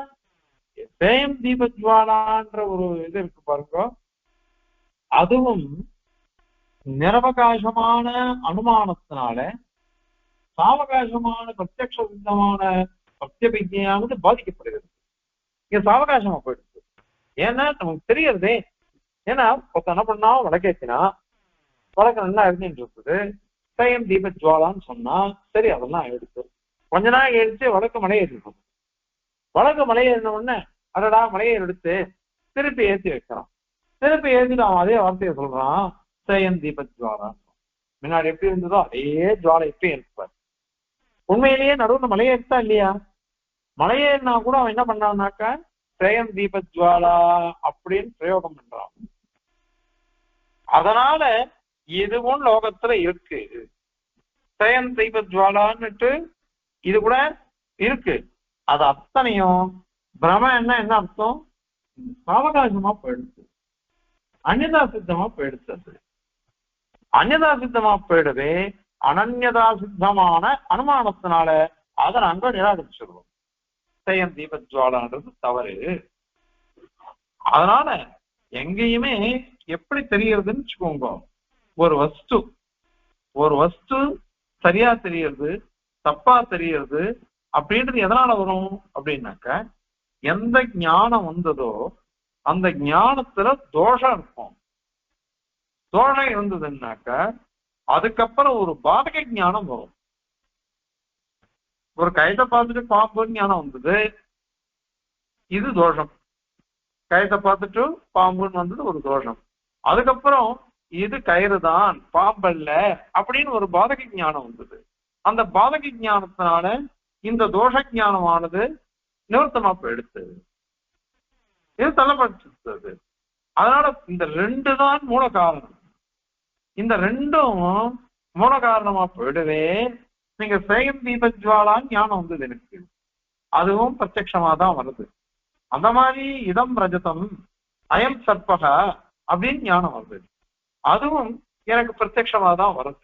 சேயம் தீபஜ்வாலான்ற ஒரு இது இருக்கு பாருங்க, அதுவும் நிரவகாசமான அனுமானத்தினால சாவகாசமான பிரத்யக்ஷ சித்தமான சத்தியபிஜையானது பாதிக்கப்படுகிறது. இங்க சாவகாசமா போயிடுச்சு. ஏன்னா நமக்கு தெரியறதே. ஏன்னா என்ன பண்ணா விளக்கேத்தினா வழக்கு நல்லா எழுதிட்டு இருக்குது, சேயம் தீபஜ்வாலான்னு சொன்னா சரி, அதெல்லாம் எடுத்து கொஞ்ச நாள் கழிச்சு வழக்கு மலையை ஏற்றிருக்கோம். வழக்கு மலையை ஏறின உடனே அதடா மலையை எடுத்து திருப்பி ஏற்றி வைக்கிறான். திருப்பி ஏற்றிட்டு அவன் அதே வார்த்தையை சொல்றான், சேயம் தீபஜ்வாலா. முன்னாடி எப்படி இருந்ததோ அதே ஜுவாலை எப்பயும் இருப்பார். உண்மையிலேயே நடுவில் மலையேற்றா இல்லையா? மலையேறினா கூட அவன் என்ன பண்ணான்னாக்கா சேயம் தீபஜ்வாலா அப்படின்னு பிரயோகம் பண்றான். அதனால இதுவும் லோகத்துல இருக்கு, சேயம் தீபஜ்வாலான்னுட்டு இது கூட இருக்கு. அது அத்தனையும் பிரம என்ன அர்த்தம்? சாவகாசமா போயிடுச்சு, அந்நியதா சித்தமா போயிடுச்சு. அது அந்நியதா சித்தமா போயிடுவே அனன்யதா சித்தமான அனுமானத்தினால அதை நாங்க நிராகரிச்சிருவோம். சேயம் தீபஜ்வாலான்றது தவறு. அதனால எங்கேயுமே எப்படி தெரியறதுன்னு வச்சுக்கோங்க, ஒரு வஸ்து சரியா தெரியறது தப்பா தெரியறது அப்படின்றது எதனால வரும் அப்படின்னாக்க, எந்த ஞானம் வந்ததோ அந்த ஞானத்துல தோஷம் இருக்கும். தோஷம் இருந்ததுன்னாக்க அதுக்கப்புறம் ஒரு பாதக ஞானம் வரும். ஒரு கயத்தை பார்த்துட்டு பாம்பு ஞானம் வந்தது, இது தோஷம். கயத்தை பார்த்துட்டு பாம்புன்னு வந்தது ஒரு தோஷம். அதுக்கப்புறம் இது கயிறு தான் பாம்பல்ல அப்படின்னு ஒரு பாதக ஞானம் வந்தது. அந்த பாதக ஞானத்தினால இந்த தோஷ ஞானமானது நிவர்த்தமா போயிடுச்சு, இது தள்ளப்பட்டது. அதனால இந்த ரெண்டு தான் மூல காரணம். இந்த ரெண்டும் மூல காரணமா போயிடுவே நீங்க சேயம் தீபஜ்வாலான்னு ஞானம் வந்தது எனக்கு, அதுவும் பிரத்யக்ஷமா தான் வருது. அந்த மாதிரி இதம் ரஜதம் அயம் சர்பக அப்படின்னு ஞானம் வருது, அதுவும் எனக்கு பிரத்யக்ஷமா தான் வருது.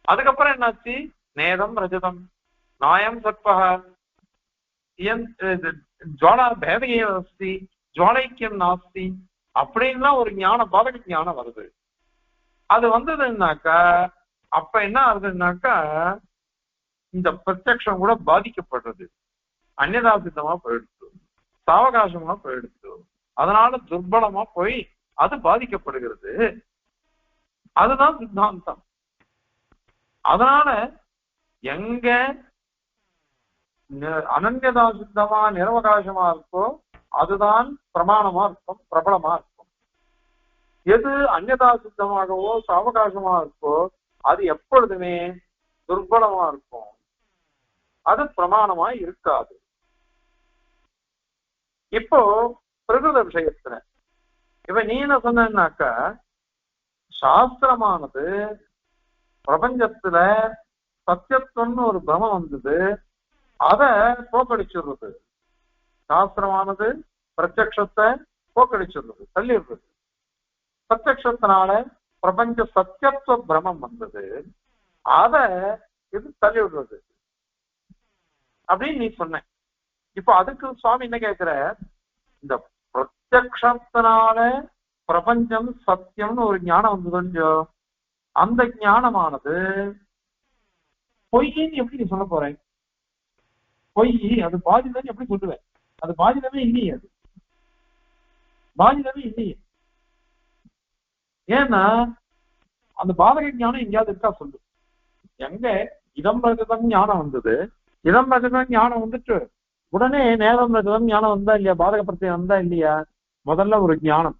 அதுக்கப்புறம் என்னாச்சு, நேதம் ரஜதம் நாயம் சர்பக ஜுவாலா பேதையே அஸ்தி ஜுவாலைக்கியம் நாஸ்தி அப்படின்லாம் ஒரு ஞானம் பாதக ஞானம் வருது. அது வந்ததுன்னாக்கா அப்ப என்ன ஆகுதுன்னாக்கா இந்த பிரத்யக்ஷம் கூட பாதிக்கப்படுறது, அந்நியதா சித்தமா போயிடுச்சு, சாவகாசமா போயிடுச்சு. அதனால துர்பலமா போய் அது பாதிக்கப்படுகிறது. அதுதான் சித்தாந்தம். அதனால எங்க அனன்யதா சித்தமா நிரவகாசமா இருக்கோ அதுதான் பிரமாணமா இருக்கும், பிரபலமா இருக்கும். எது அந்நியதா சித்தமாகவோ சாவகாசமா இருக்கோ அது எப்பொழுதுமே துர்பலமா இருக்கும், அது பிரமாணமா இருக்காது. இப்போ பிரகிருத விஷயத்துல இப்ப நீ என்ன சொன்னாக்கா, சாஸ்திரமானது பிரபஞ்சத்துல சத்தியத்துவம்னு ஒரு பிரமம் வந்தது, அத போக்கடிச்சுடுறது. சாஸ்திரமானது பிரத்யக்ஷத்தை போக்கடிச்சுடுறது, தள்ளிடுறது. பிரத்யக்ஷத்தினால பிரபஞ்ச சத்தியத்துவ பிரமம் வந்தது, அத இது தள்ளி விடுறது அப்படின்னு நீ சொன்ன. இப்ப அதுக்கு சுவாமி என்ன கேட்கிற, இந்த பிரத்யக்ஷத்தினால பிரபஞ்சம் சத்தியம்னு ஒரு ஞானம் வந்து கொஞ்சம், அந்த ஞானமானது பொய்ன்னு எப்படி நீ சொல்ல போற? பொய் அது பாதிதம் எப்படி சொல்லுவேன்? அது பாதிதமே இல்லையே, அது பாதிதமே இல்லையே. ஏன்னா அந்த பாதக ஞானம் எங்கேயாவது இருக்கா சொல்லு. எங்க இதம் ரஜதம் ஞானம் வந்தது, இதம் ரஜதம் ஞானம் வந்துட்டு உடனே நேரம் ரஜதம் ஞானம் வந்தா இல்லையா? பாதக பிரத்தியம் வந்தா இல்லையா? முதல்ல ஒரு ஞானம்,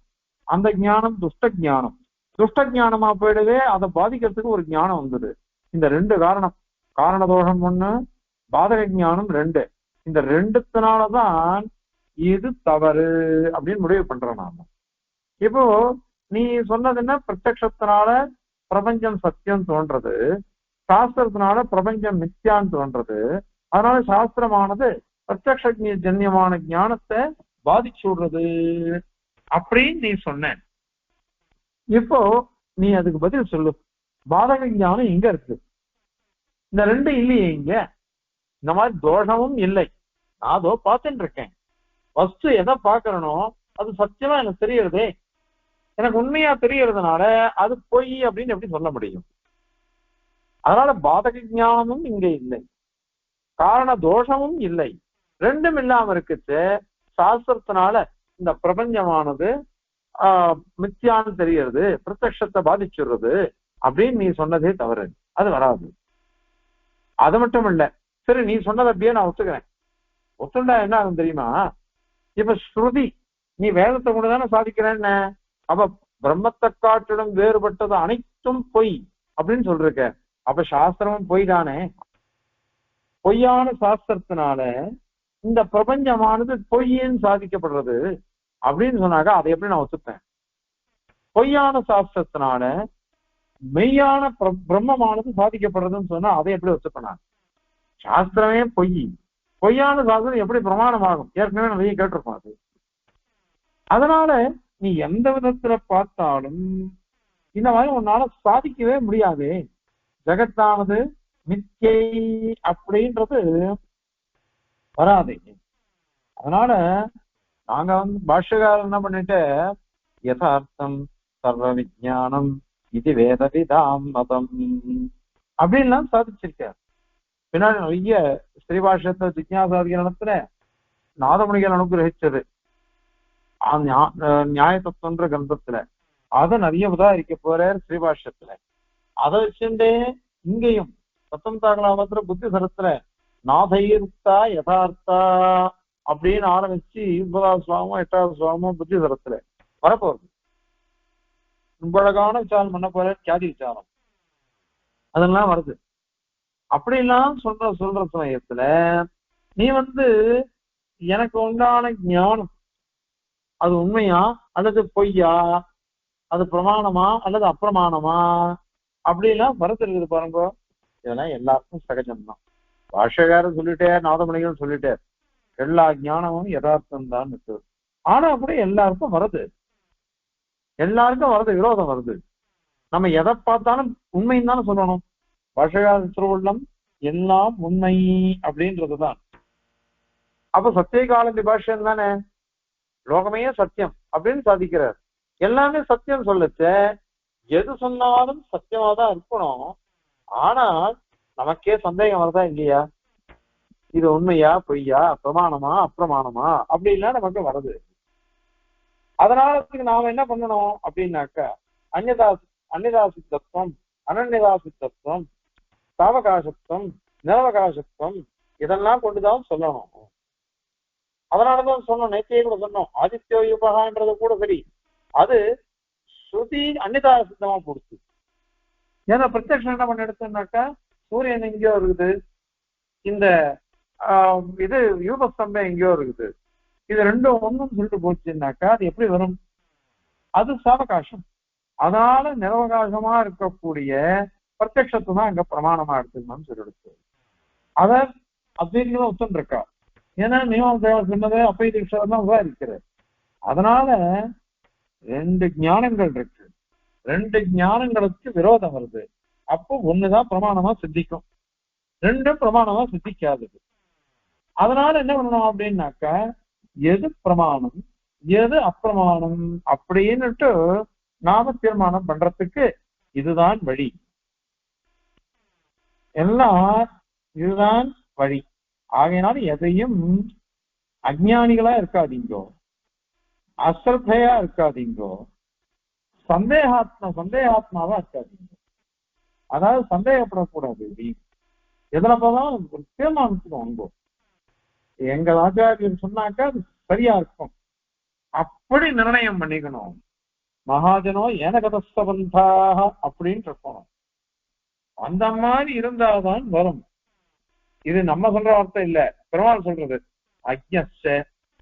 அந்த ஞானம் துஷ்ட ஞானம், துஷ்ட ஞானமா போயிடவே அதை பாதிக்கிறதுக்கு ஒரு ஞானம் வந்தது. இந்த ரெண்டு காரணம், காரண தோஷம் ஒண்ணு, பாதக ஞானம் ரெண்டு, இந்த ரெண்டுத்தினாலதான் இது தவறு அப்படின்னு முடிவு பண்றோம் நாம. இப்போ நீ சொன்னது என்ன, பிரத்யக்ஷத்தினால பிரபஞ்சம் சத்தியம் தோன்றது, சாஸ்திரத்தினால பிரபஞ்சம் மித்யான்னு தோன்றது, அதனால சாஸ்திரமானது பிரத்யக்ஷ ஜன்யமான ஞானத்தை பாதிச்சு விடுறது அப்படின்னு நீ சொன்ன. இப்போ நீ அதுக்கு பதில் சொல்லு. பாதக ஞானம் எங்க இருக்கு? இந்த ரெண்டு இல்லையே இங்க. இந்த மாதிரி தோஷமும் இல்லை. நான் அதோ பார்த்துட்டு இருக்கேன், வஸ்து எதை பாக்குறனோ அது சத்தியமா எனக்கு தெரியறதே, எனக்கு உண்மையா தெரியறதுனால அது பொய் அப்படின்னு எப்படி சொல்ல முடியும்? அதனால பாதக ஞானமும் இங்க இல்லை, காரண தோஷமும் இல்லை, ரெண்டும் இல்லாம இருக்குச்சு. சாஸ்திரத்தினால இந்த பிரபஞ்சமானது மித்தியான்னு தெரியறது, பிரத்யக்ஷத்தை பாதிச்சுடுறது அப்படின்னு நீ சொன்னதே தவறு, அது வராது. அது மட்டும் இல்ல, சரி நீ சொன்னதை அப்படியே நான் ஒத்துக்கிறேன். ஒத்துண்டா என்ன ஆகும் தெரியுமா? இப்ப ஸ்ருதி, நீ வேதத்தை கொண்டுதானே சாதிக்கிறேன்னு, அப்ப பிரம்மத்தை காட்டிலும் வேறுபட்டது அனைத்தும் பொய் அப்படின்னு சொல்லிருக்க. அப்ப சாஸ்திரமும் பொய் தானே. பொய்யான சாஸ்திரத்தினால இந்த பிரபஞ்சமானது பொய்ன்னு சாதிக்கப்படுறது அப்படின்னு சொன்னாக்க அதை எப்படி நான் ஒத்துப்பேன்? பொய்யான சாஸ்திரத்தினால மெய்யான பிரம்மமானது சாதிக்கப்படுறதுன்னு சொன்னா அதை எப்படி ஒத்துப்பேன்? சாஸ்திரமே பொய், பொய்யான சாஸ்திரம் எப்படி பிரமாணமாகும்? ஏற்கனவே நிறைய கேட்டிருப்போம் அது. அதனால நீ எந்த விதத்துல பார்த்தாலும் இந்த மாதிரி உன்னால சாதிக்கவே முடியாது. ஜெகத்தானது மித்யை அப்படின்றது வராது. அதனால நாங்க பாஷ்யக்காரர் என்ன பண்ணிட்டு, யதார்த்தம் சர்வ விஜானம் இது வேத விதாம் மதம் அப்படின்லாம் சாதிச்சிருக்கார். பின்னாடி நிறைய ஸ்ரீபாஷ்யத்தை ஜிக்ஞாசாதிகரணத்துல நாதமுனிகள் அனுகிரகிச்சது நியாய தத்துவன்ற கிரந்தத்துல, அதை நிறைய உதாரிக்க போறார் ஸ்ரீபாஷ்யத்துல. அதை வச்சுட்டே இங்கேயும் சத்தம் தாகலாமத்துல புத்தி சரத்துல நாதைர்த்தா யதார்த்தா அப்படின்னு ஆரம்பிச்சு 9வது ஸ்லோகமோ 8வது ஸ்லோகமோ புத்தி சரத்துல வரப்போகுது. ரொம்ப அழகான விசாரம் பண்ண போற கியாதி விசாரம் அதெல்லாம் வருது. அப்படிலாம் சொல்ற சமயத்துல நீ எனக்கு உண்டான ஞானம் அது உண்மையா அல்லது பொய்யா, அது பிரமாணமா அல்லது அப்பிரமாணமா அப்படிலாம் வரது இருக்குது பாருங்க. இதெல்லாம் எல்லாருக்கும் சகஜம்தான். பாஷ்யக்காரர் சொல்லிட்டார், நாதமணிகள் சொல்லிட்டார், எல்லா ஞானமும் யதார்த்தம் தான் இருக்கு. ஆனா கூட எல்லாருக்கும் வருது, எல்லாருக்கும் வருது, விரோதம் வருது. நம்ம எதை பார்த்தாலும் உண்மைன்னு தானே சொல்லணும். பாஷ்யக்கார திருவுள்ளம் எல்லாம் உண்மை அப்படின்றதுதான். அப்ப சத்திய கால பாஷ்யம் தானே, லோகமே சத்தியம் அப்படின்னு சாதிக்கிறார். எல்லாமே சத்தியம் சொல்லச்ச எது சொன்னாலும் சத்தியமா தான் இருக்கணும். ஆனால் நமக்கே சந்தேகம் வருதா இல்லையா? இது உண்மையா பொய்யா, பிரமாணமா அப்பிரமாணமா அப்படின்லாம் நமக்கு வருது. அதனால நாம என்ன பண்ணணும் அப்படின்னாக்கா, அந்நியதா சித்தத்துவம், அனன்யதா சித்தத்துவம், சாவகாசத்துவம், நிரவகாசத்துவம் இதெல்லாம் கொண்டுதான் சொல்லணும். அதனாலதான் சொன்னோம், நேற்றையே கூட சொன்னோம், ஆதித்ய யுபகான்றது கூட சரி, அது ஸ்ருதி அந்நியதா சித்தமா போடுச்சு. ஏன்னா பிரத்யக்ஷம் என்ன பண்ண எடுத்தோம்னாக்கா, சூரியன் எங்கேயோ இருக்குது, இந்த இது யூபஸ்தம்பம் எங்கேயோ இருக்குது, இது ரெண்டும் ஒண்ணும் சொல்லிட்டு போச்சுன்னாக்கா அது எப்படி வரும்? அது சாவகாசம். அதனால நிரவகாசமா இருக்கக்கூடிய பிரத்யக்ஷத்தை தான் அங்க பிரமாணமா எடுத்துக்கணும்னு சொல்லிடுச்சு. அத அத்வைதிகளும் ஒத்துன்னு இருக்கா. ஏன்னா நியமம் சொன்னது அப்பைதிஷம் தான் இருக்கிறது. அதனால ரெண்டு ஞானங்கள் இருக்கு. ரெண்டு ஞானங்களுக்கு விரோதம் வருது. அப்போ ஒண்ணுதான் பிரமாணமா சித்திக்கும், ரெண்டும் பிரமாணமா சித்திக்காதது. அதனால என்ன பண்ணணும் அப்படின்னாக்கா, எது பிரமாணம் எது அப்பிரமாணம் அப்படின்னுட்டு நாம தீர்மானம் பண்றதுக்கு இதுதான் வழி. எல்லாம் இதுதான் வழி. ஆகையினால எதையும் அஞ்ஞானிகளா இருக்காதீங்கோ, அஸ்ரத்தையா இருக்காதீங்கோ, சந்தேகாத்மாவா இருக்காதீங்க. அதாவது சந்தேகப்படக்கூடாது. எதுல போதான் தீர்மானத்துக்கு வாங்கோ. எங்கள் ஆச்சாரியர் சொன்னாக்கா அது சரியா இருக்கும், அப்படி நிர்ணயம் பண்ணிக்கணும். மகாஜனோ ஏனகதஸ்தபந்தாக அப்படின்னு இருக்கணும். அந்த மாதிரி இருந்தாதான் வரும். இது நம்ம சொல்ற வார்த்தை இல்ல, பெருமாள் சொல்றது. அஜ்ஞஸ்ய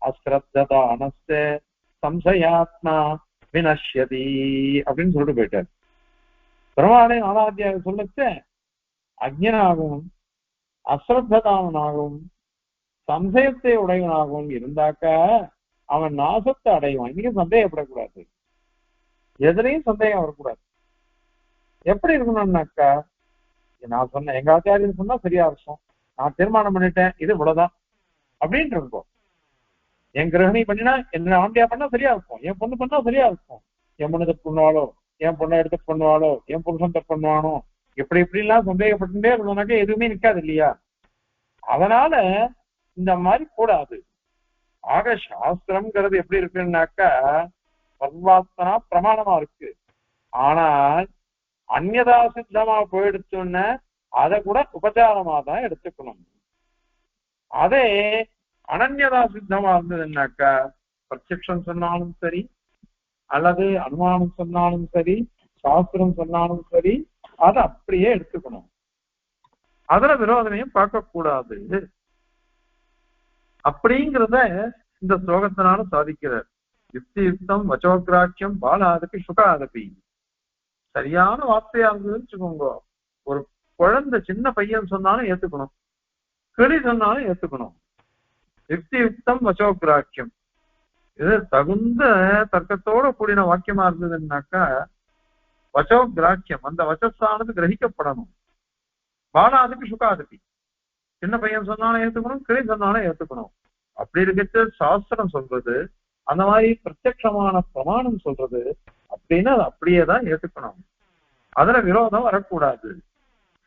அஸ்ரத்ததானஸ்ய சம்சயாத்மா வினஷ்யதி அப்படின்னு சொல்லிட்டு போயிட்டார். பெருமாளை 4ஆம் அத்தியாயம் சொல்லச்ச அஜ்ஞனாகவும் அஸ்ரத்ததானனாகவும் சம்சயத்தை உடையவனாகவும் இருந்தாக்க அவன் நாசத்தை அடைவான். இன்னைக்கு சந்தேகப்படக்கூடாது, எதிரையும் சந்தேகம் வரக்கூடாது. எப்படி இருக்கணும்னாக்கா, நான் சொன்ன எங்க ஆச்சாரியன் சொன்னா சரியா இருக்கும், நான் தீர்மானம் பண்ணிட்டேன் இது இவ்வளவுதான் அப்படின்ட்டு இருக்கும். என் கிரகணி பண்ணினா என்ன ஆண்டியா பண்ணா சரியா இருக்கும், என் பொண்ணு பண்ணா சரியா இருக்கும். என் பொண்ணு தப்பு பண்ணுவாளோ, என் பொண்ணை எடுத்து பண்ணுவாளோ, என் புருஷன் தப்பு பண்ணுவானோ, எப்படி எல்லாம் சந்தேகப்பட்டுட்டே இருந்தோம்னாக்கா எதுவுமே நிக்காது இல்லையா? அதனால இந்த மாதிரி கூடாது. ஆக சாஸ்திரம்ங்கிறது எப்படி இருக்குன்னாக்கா சர்வாத்மனா பிரமாணமா இருக்கு. ஆனால் அந்நியதா சித்தமா போயிடுச்சோன்னு அதை கூட உபச்சாரமா தான் எடுத்துக்கணும். அதே அனன்யதா சித்தமா இருந்ததுன்னாக்கா பிரத்யக்ஷம் சொன்னாலும் சரி, அல்லது அனுமானம் சொன்னாலும் சரி, சாஸ்திரம் சொன்னாலும் சரி, அதை அப்படியே எடுத்துக்கணும். அதுல விரோதனையும் பார்க்க கூடாது அப்படிங்கிறத இந்த ஸ்லோகத்தினால சாதிக்கிறார். யுக்தி யுக்தம் வச்சோகிராட்சியம் பாலாதபி சுகாதபி. சரியான வார்த்தையா இருந்ததுன்னு வச்சுக்கோங்க. ஒரு குழந்தை சின்ன பையன் சொன்னாலும் ஏத்துக்கணும், கிளி சொன்னாலும் ஏத்துக்கணும். யுக்தி யுக்தம் வச்சோகிராட்சியம், இது தகுந்த தர்க்கத்தோட கூடின வாக்கியமா இருந்ததுன்னாக்கா வச்சோகிராட்சியம், அந்த வச்சஸ்தானது கிரகிக்கப்படணும். பாலாதபி சுகாதபி, சின்ன பையன் சொன்னாலும் ஏத்துக்கணும், கிளி சொன்னாலும் ஏத்துக்கணும். அப்படி இருக்கிறது சாஸ்திரம் சொல்றது. அந்த மாதிரி பிரத்யக்ஷமான பிரமாணம் சொல்றது அப்படின்னா அது அப்படியே தான் ஏத்துக்கணும். அதுல விரோதம் வரக்கூடாது,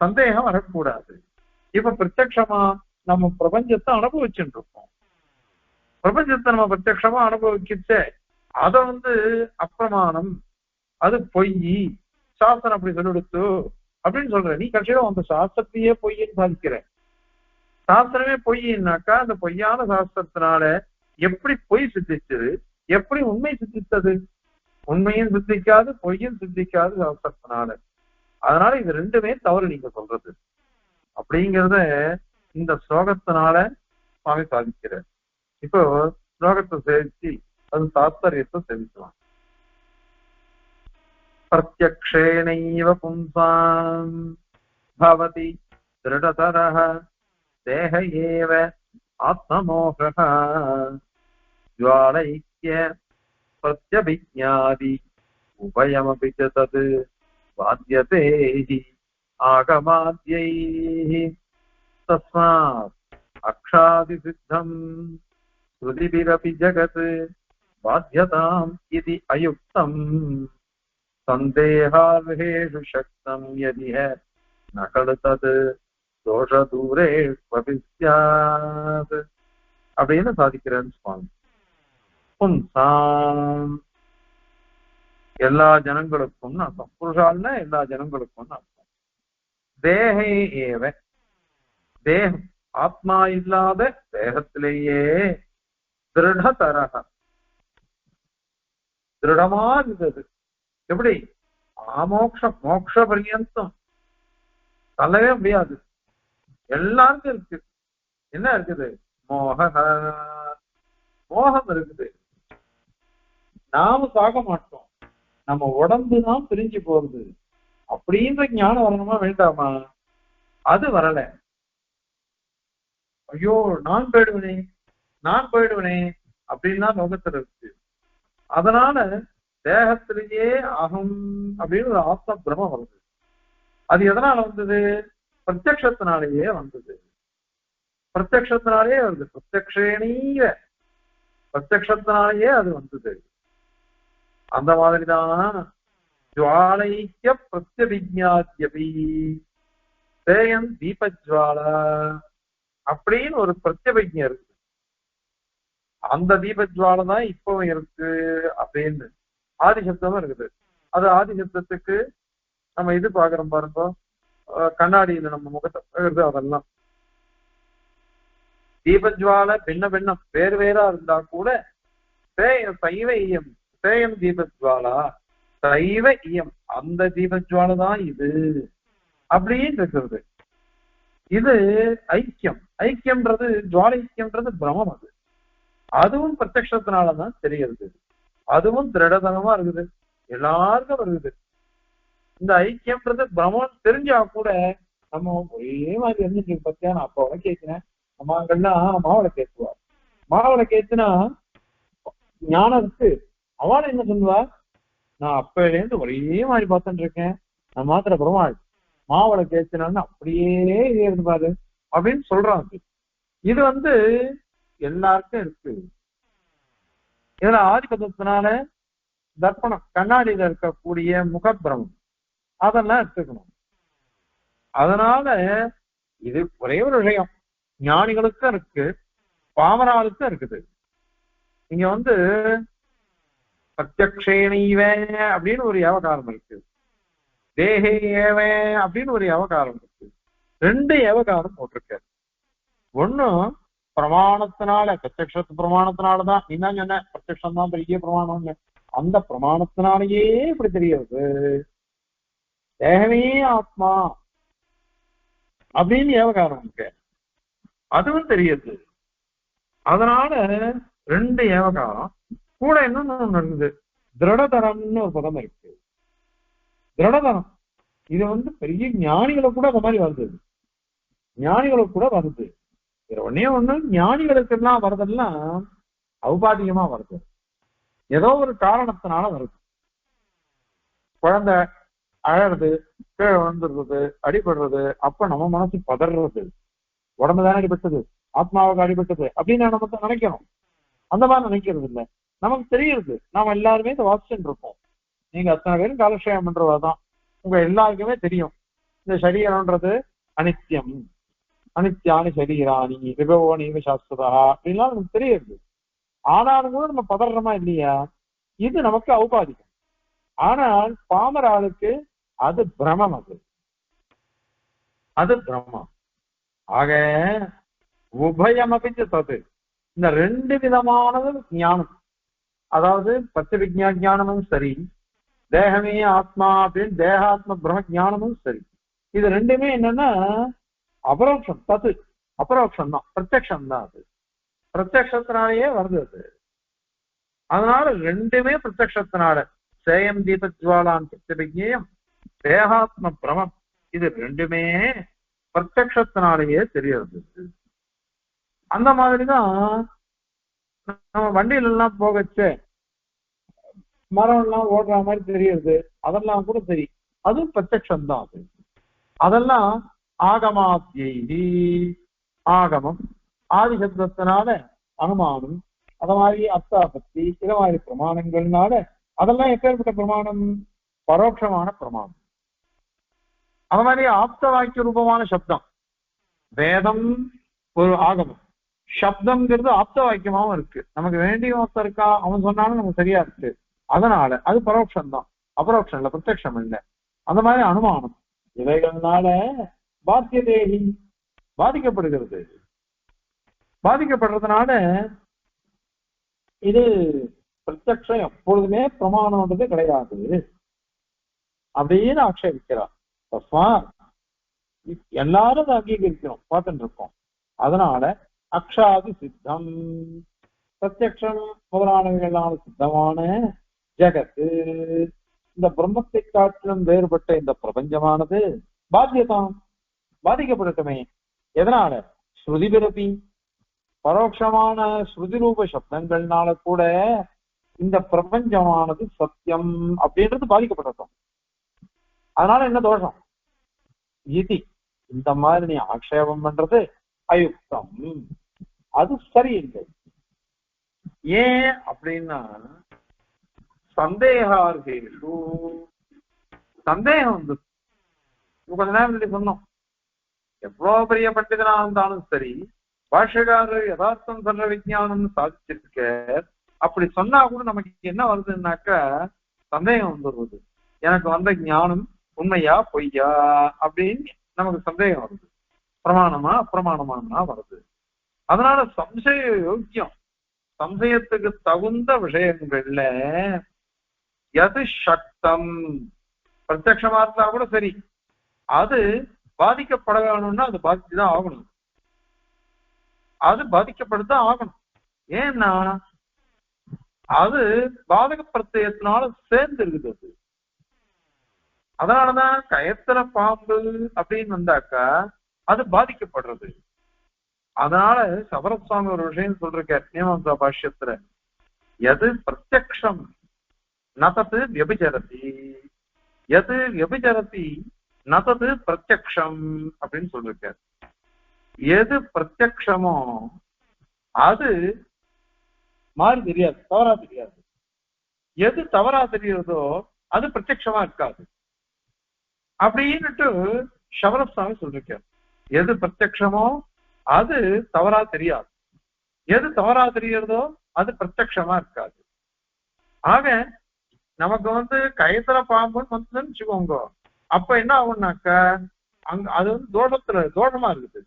சந்தேகம் வரக்கூடாது. இப்ப பிரத்யக்ஷமா நம்ம பிரபஞ்சத்தை அனுபவிச்சுட்டு இருக்கோம். பிரபஞ்சத்தை நம்ம பிரத்யக்ஷமா அனுபவிக்கிச்சே அதை அப்பிரமாணம், அது பொய், சாஸ்திரம் அப்படி சொல்லிடுத்து அப்படின்னு சொல்ற. நீ கட்சியில அந்த சாஸ்திரத்தையே பொய்ன்னு சாதிக்கிற. சாஸ்திரமே பொய்னாக்கா அந்த பொய்யான சாஸ்திரத்தினால எப்படி பொய் சித்திச்சது, எப்படி உண்மை சித்தித்தது? உண்மையும் சித்திக்காது, பொய்யும் சித்திக்காது சாஸ்திரத்தினால. அதனால இது ரெண்டுமே தவறு நீங்க சொல்றது அப்படிங்கிறத இந்த ஸ்லோகத்தினால சுவாமி சாதிக்கிறார். இப்போ ஸ்லோகத்தை சேவிச்சு அது தாத்பரியத்தை சேவிக்கலாம். பிரத்யக்ஷேணைவ பும்சாம் பவதி திருடதரஹ தேஹ ஏவ ஆத்மமோகஹ ஜ்வாலைக்ய பிரத்யபிஜ்ஞாதி உபயமபி ச தத் வாத்யதே ஆகமாத்யைஹ தஸ்மாத் அக்ஷாதி சித்தம் ஸ்ருதிபிரபி ஜகத் வாத்யதாம் இதி அயுக்தம் சந்தேகார்ஹேஷு சக்தம் யதிஹ ந கலு தத் தோஷ தூரே ஸ்யாத் அப்படின்னு சாதிக்கிறார் சுவாமி. பும்சாம் எல்லா ஜனங்களுக்கும் அர்த்தம், புருஷால்னா எல்லா ஜனங்களுக்கும் அர்த்தம். தேகை ஏவ, தேகம் ஆத்மா இல்லாத தேகத்திலேயே திருடதரக, திருடமா இருந்தது. எப்படி? மோக்ஷ பர்யந்தம் தள்ளவே முடியாது. எல்லாருக்கும் இருக்கு. என்ன இருக்குது? மோகம் இருக்குது. நாம சாக மாட்டோம், நம்ம உடம்புதான் பிரிஞ்சு போறது அப்படின்ற ஞானம் வரணுமா வேண்டாமா? அது வரல. ஐயோ நான் போயிடுவனே அப்படின்னா லோகத்துல இருக்கு. அதனால தேகத்திலேயே அகம் அப்படின்னு ஒரு ஆத்ம பிரம்மம் வருது. அது எதனால வந்தது? பிரத்யக்ஷத்தினாலேயே வந்தது. பிரத்யக்ஷத்தினாலேயே வருது. பிரத்யக்ஷத்தினாலேயே அது வந்தது. அந்த மாதிரிதான் ஜுவாலைக்கிய பிரத்யபிஜாத்யபி தேயம் தீபஜ்வாலா அப்படின்னு ஒரு பிரத்யபிஜை இருக்கு. அந்த தீபஜ்வாலை தான் இப்பவும் இருக்கு அப்படின்னு ஆதிசப்தமும் இருக்குது. அது ஆதிசப்தத்துக்கு நம்ம இது பாக்குறோம் பாருங்க, கண்ணாடியில நம்ம முகத்தை அதெல்லாம் தீபஜ்வாலை பின்ன பின்னம் வேறு வேறா இருந்தா கூட சைவ ஈயம் சேயம் தீபஜ்வாலா சைவ ஈயம் அந்த தீபஜ்வாலை தான் இது அப்படின்னு இருக்கிறது. இது ஐக்கியம். ஐக்கியம்ன்றது ஜுவாலை ஐக்கியம்ன்றது பிரமம். அது அதுவும் பிரத்யக்ஷத்தினாலதான் தெரியுது. அதுவும் திருடதனமா இருக்குது, எல்லாருக்கும் இருக்குது. இந்த ஐக்கியம்ன்றது பிரம்மம் தெரிஞ்சா கூட நம்ம ஒரே மாதிரி இருந்துட்டு பத்தியா நான் அப்ப கேட்கிறேன். அம்மாங்கள்லாம் மாவளை கேட்குவார். மாவளை கேத்துனா ஞானம் இருக்கு. அவளை என்ன சொல்லுவா, நான் அப்பல இருந்து ஒரே மாதிரி பார்த்துட்டு இருக்கேன், நான் மாத்திர பெருமாள் மாவளை கேத்துனான்னு அப்படியே இருப்பாரு அப்படின்னு சொல்றாங்க. இது எல்லாருக்கும் இருக்கு. இதுல ஆதிபத்தியத்தினால தர்ப்பணம் கண்ணாடியில இருக்கக்கூடிய முகப்பிரமம் அதெல்லாம் எடுத்துக்கணும். அதனால இது ஒரே ஒரு விஷயம், ஞானிகளுக்கும் இருக்கு பாமராளுக்கும் இருக்குது. இங்க பிரத்யக்ஷேனீவன் அப்படின்னு ஒரு ஏவகாரம் இருக்கு, தேகே ஏவன் அப்படின்னு ஒரு ஏவகாரம் இருக்கு. ரெண்டு ஏவகாரம் போட்டிருக்காரு. ஒன்னும் பிரமாணத்தினால பிரத்யக்ஷத்து பிரமாணத்தினாலதான் நீ தான் சொன்ன பிரத்யக்ஷம் தான் பெரிய பிரமாணம், அந்த பிரமாணத்தினாலேயே இப்படி தெரியுது தேகமே ஆத்மா அப்படின்னு ஏவகாரம் இருக்கு, அதுவும் தெரியுது. அதனால ரெண்டு ஏவகாரம் கூட இன்னொன்னு இருக்குது, திருடதரம்னு ஒரு பதம் இருக்கு. திருடதரம் இது பெரிய ஞானிகளுக்கு கூட அந்த மாதிரி வருது, ஞானிகளுக்கு கூட வருது. ஒன்னே ஒண்ணு ஞானிகளுக்கு எல்லாம் வருதெல்லாம் ஔபாதிகமா வருது, ஏதோ ஒரு காரணத்தினால வருது. குழந்தை அழறது, கீழே விழுந்துடுறது, அடிபடுறது, அப்ப நம்ம மனசு பதறது, உடம்புதானே அடிபட்டது, ஆத்மாவுக்கு அடிபட்டது அப்படின்னு நம்ம நினைக்கிறோம். அந்த மாதிரி நினைக்கிறது இல்லை, நமக்கு தெரியுது. நாம எல்லாருமே இதை வாசிச்சுட்டு இருக்கோம். நீங்க அத்தனை பேரும் காலக்ஷேபம் பண்றவாதான் உங்க எல்லாருக்குமே தெரியும் இந்த சரீரம்ன்றது அனித்தியம், அனித்தியானி சரீராணி விபவோனி சாஸ்திரா அப்படின்லாம் நமக்கு தெரியுது. ஆனாலும் கூட நம்ம பதறமா இல்லையா, இது நமக்கு ஔபாதிகம். ஆனால் பாமர ஆளுக்கு அது பிரமம், அது பிரமம். ஆக உபயமபிச்சு தது இந்த ரெண்டு விதமானது ஞானம், அதாவது பச்சை விஞ்ஞானமும் சரி, தேகமே ஆத்மா அப்படின்னு தேகாத்ம பிரம்ம ஜானமும் சரி, இது ரெண்டுமே என்னன்னா அபரோக்ஷம். தத்து அபரோக்ஷம் தான், பிரத்யக்ஷம் தான். அது பிரத்யக்ஷத்தினாலேயே வருது அது. அதனால ரெண்டுமே பிரத்யக்ஷத்தினால சேயம் தீபஜ்வாலான் பிரத்யபிஜேயம் தேகாத்ம பிரமம் இது ரெண்டுமே பிரத்யக்ஷத்தினாலேயே தெரியுது. அந்த மாதிரிதான் நம்ம வண்டியில எல்லாம் போகச்சே மரம் எல்லாம் ஓடுற மாதிரி தெரியுது, அதெல்லாம் கூட சரி, அதுவும் பிரத்யக்ஷம் தான். அது அதெல்லாம் ஆகமாத்யி, ஆகமம் ஆதிசப்தத்தினால அனுமானம், அத மாதிரி அர்த்தாபத்தி, இத மாதிரி பிரமாணங்கள்னால அதெல்லாம் எப்பேற்பட்ட பிரமாணம், பரோட்சமான பிரமாணம். அது மாதிரி ஆப்த வாக்கிய ரூபமான சப்தம், வேதம் ஒரு ஆகமம், சப்தம்ங்கிறது ஆப்த வாக்கியமாவும் இருக்கு. நமக்கு வேண்டிய ஒருத்தர் இருக்கா, அவன் சொன்னாலும் நமக்கு சரியா இருக்கு, அதனால அது பரோட்சம் தான், அபரோக்ஷம் இல்ல, பிரத்யக்ஷம் இல்லை. அந்த மாதிரி அனுமானம் இவைகள்னால பாத்தியதேகி பாதிக்கப்படுகிறது. பாதிக்கப்படுறதுனால இது பிரத்யக்ஷம் எப்பொழுதுமே பிரமாணம்ன்றது கிடையாது அப்படின்னு ஆட்சேபிக்கிறார். எல்லாரும் அதை அங்கீகரிக்கிறோம், பார்த்துட்டு இருக்கோம். அதனால அக்ஷாதி சித்தம், பிரத்யக்ஷம் முதலானவைகளான சித்தமான ஜெகத்து, இந்த பிரம்மத்தை காட்டிலும் வேறுபட்ட இந்த பிரபஞ்சமானது பாத்தியதாம் பாதிக்கப்படட்டுமே. எதனால? ஸ்ருதி பிறப்பி, பரோட்சமான ஸ்ருதி ரூப சப்தங்கள்னால கூட இந்த பிரபஞ்சமானது சத்தியம் அப்படின்றது பாதிக்கப்பட்டிருக்கும். அதனால என்ன தோஷம்? இதி இந்த மாதிரி நீ ஆக்ஷேபம் பண்றது அயுக்தம், அது சரியில்லை. ஏன் அப்படின்னா சந்தேகார்கேஷு சந்தேகம் வந்து கொஞ்ச நேரம் சொன்னோம். எவ்வளவு பெரிய பண்டிதனா இருந்தாலும் சரி, பாஷ்யக்காரர் யதார்த்தம் சொல்ற விஞ்ஞானம்னு சாதிச்சிருக்க, அப்படி சொன்னா கூட நமக்கு என்ன வருதுன்னாக்கா சந்தேகம் வந்துடுறது. எனக்கு வந்த ஞானம் உண்மையா பொய்யா அப்படின்னு நமக்கு சந்தேகம் வருது. பிரமாணமா அப்பிரமாணமானா வருது. அதனால சம்சய யோக்கியம், சம்சயத்துக்கு தகுந்த விஷயங்கள்ல எது சக்தம், பிரத்யட்சமா இருந்தா கூட சரி, அது பாதிக்கப்பட வேணும்னா அது பாதிச்சுதான் ஆகணும். அது பாதிக்கப்படுதான் ஆகணும். ஏன்னா அது பாதக பிரத்யத்தினால சேர்ந்து இருக்குது. அதனாலதான் கயத்துல பாம்பு அப்படின்னு வந்தாக்கா அது பாதிக்கப்படுறது. அதனால சபரசுவாமி ஒரு விஷயம் சொல்றார் மீமாம்சா பாஷ்யத்துல, எது பிரத்யக்ஷம் நதது வியபிச்சரதி, எது வியபிச்சரதி நதது பிரத்யக்ஷம் அப்படின்னு சொல்லிருக்காரு. எது பிரத்யக்ஷமோ அது மாறி தெரியாது, தவறா தெரியாது. எது தவறா தெரியுறதோ அது பிரத்யக்ஷமா இருக்காது அப்படின்னுட்டு சபரசுவாமி சொல்லிருக்காரு. எது பிரத்யக்ஷமோ அது தவறா தெரியாது, எது தவறா தெரியுறதோ அது பிரத்யக்ஷமா இருக்காது. ஆக நமக்கு கயத்துல பாம்புன்னு வந்துன்னு வச்சுக்கோங்க, அப்ப என்ன ஆகும்னாக்க அங்க அது தோஷமா இருக்குது.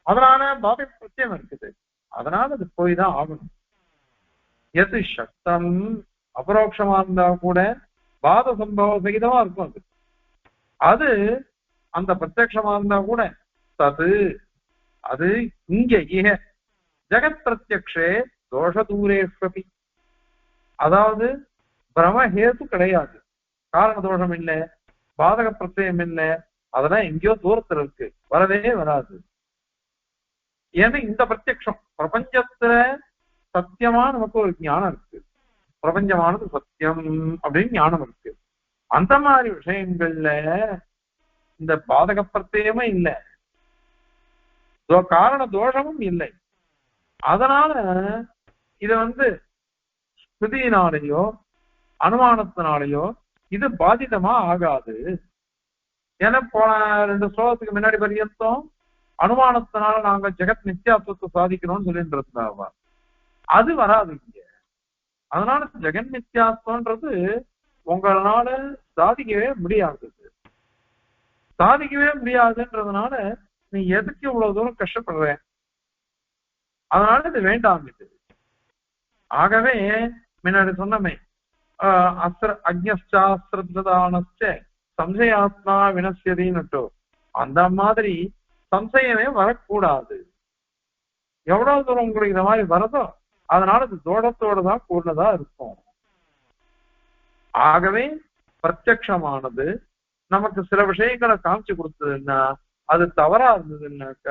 அதனால பாதக பிரத்யம் இருக்குது. அதனால அது போய்தான் ஆகணும். எது சக்தம் அபரோக்ஷமா இருந்தா கூட பாத சம்பவ சகிதமா இருக்கும். அது அந்த பிரத்யக்ஷமா இருந்தா கூட தது அது இங்க இக ஜெகத் பிரத்யக்ஷே தோஷ தூரேஸ்வபி, அதாவது பிரமஹேது கிடையாது, காரண தோஷம் இல்லை, பாதக பிரத்யம் இல்லை, அதெல்லாம் எங்கேயோ தூரத்துல இருக்கு, வரவே வராது. ஏன்னா இந்த பிரத்யக்ஷம் பிரபஞ்சத்துல சத்தியமா நமக்கு ஒரு ஞானம் இருக்கு, பிரபஞ்சமானது சத்தியம் அப்படின்னு ஞானம் இருக்கு. அந்த மாதிரி விஷயங்கள்ல இந்த பாதக பிரத்யமே இல்லை, காரண தோஷமும் இல்லை. அதனால இத ஸ்ருதியினாலேயோ அனுமானத்தினாலேயோ இது பாதிதமா ஆகாது. ஏன்னா போன 2 ஸ்லோகத்துக்கு முன்னாடி பரியந்தம் அனுமானத்தினால நாங்க ஜெகத் நித்தியாத்துவத்தை சாதிக்கணும்னு சொல்லிட்டு இருந்தாவா, அது வராது இங்க. அதனால ஜெகன் நித்தியாத்வன்றது உங்களால சாதிக்கவே முடியாது. சாதிக்கவே முடியாதுன்றதுனால நீ எதுக்கு இவ்வளவு தூரம் கஷ்டப்படுற? அதனால இது வேண்டாம் இது. ஆகவே முன்னாடி சொன்னமே அக்ஞாஸ்திரதானச்ச சம்சயாத்மா வினசியதின்னு, அந்த மாதிரி சம்சயமே வரக்கூடாது. எவ்வளவு தூரம் உங்களுக்கு இந்த மாதிரி வரதோ அதனால இது தோஷத்தோட தான் கூடதா இருக்கும். ஆகவே பிரத்யக்ஷமானது நமக்கு சில விஷயங்களை காமிச்சு கொடுத்ததுன்னா அது தவறா இருந்ததுன்னாக்க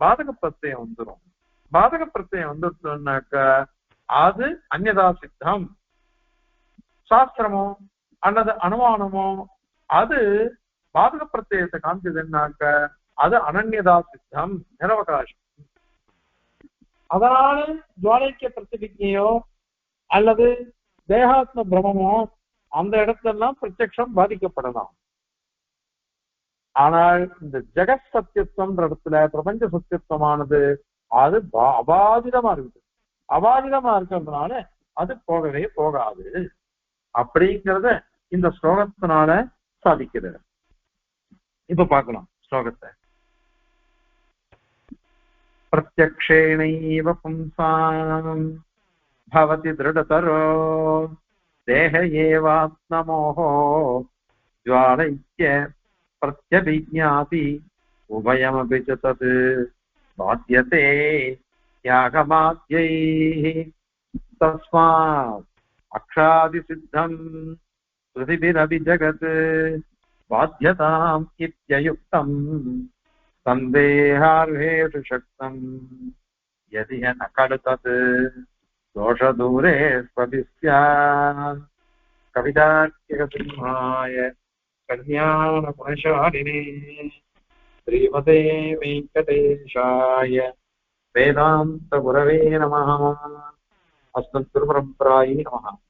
பாதக பிரத்யம் வந்துடும். பாதக பிரத்யம் வந்துடுச்சுன்னாக்க அது அந்யதா சித்தம், சாஸ்திரமோ அல்லது அனுமானமோ அது பாதக பிரத்யத்தை காமிச்சதுன்னாக்க அது அனன்யதா சித்தம், நிரவகாசம். அதனால ஜுவாலைக்கிய பிரதிபிக்ஞையோ அல்லது தேகாத்ம பிரமமோ அந்த இடத்தெல்லாம் பிரத்யக்ஷம் பாதிக்கப்படலாம். ஆனால் இந்த ஜெகத் சத்தியத்துவம்ன்ற இடத்துல பிரபஞ்ச சத்தியத்துவமானது அது அபாதிதமா இருக்குது. அபாதிதமா இருக்கிறதுனால அது போகவே போகாது அப்படிங்கிறத இந்த ஸ்லோகத்தினால சாதிக்கிறது. இப்ப பார்க்கலாம் ஸ்லோகத்தை. பிரத்யக்ஷேணைவ பும்சாம் பவதி திருடதரோ தேஹ ஏவாத்மமோஹோ ஜ்வாலைக்ய பிரத்யபிஜ்ஞாதி உபயமபி ச தத் பாத்யதே யாகமாத்யைஹ தஸ்மாத் அக்ஷாதி சித்தம் ஸ்ருதிபிரபி ஜகத் பாத்யதாம் இத்யயுக்தம் சந்தேகார்ஹேஷு சக்தம் யதிஹ ந கடு தத் दोषदूरे स्वपि स्यात् कवितार्किकसिंहाय कल्याणगुणशालिने श्रीमते वेङ्कटेशाय वेदान्तगुरवे नमः। अस्मद्गुरुपरम्परायै नमः।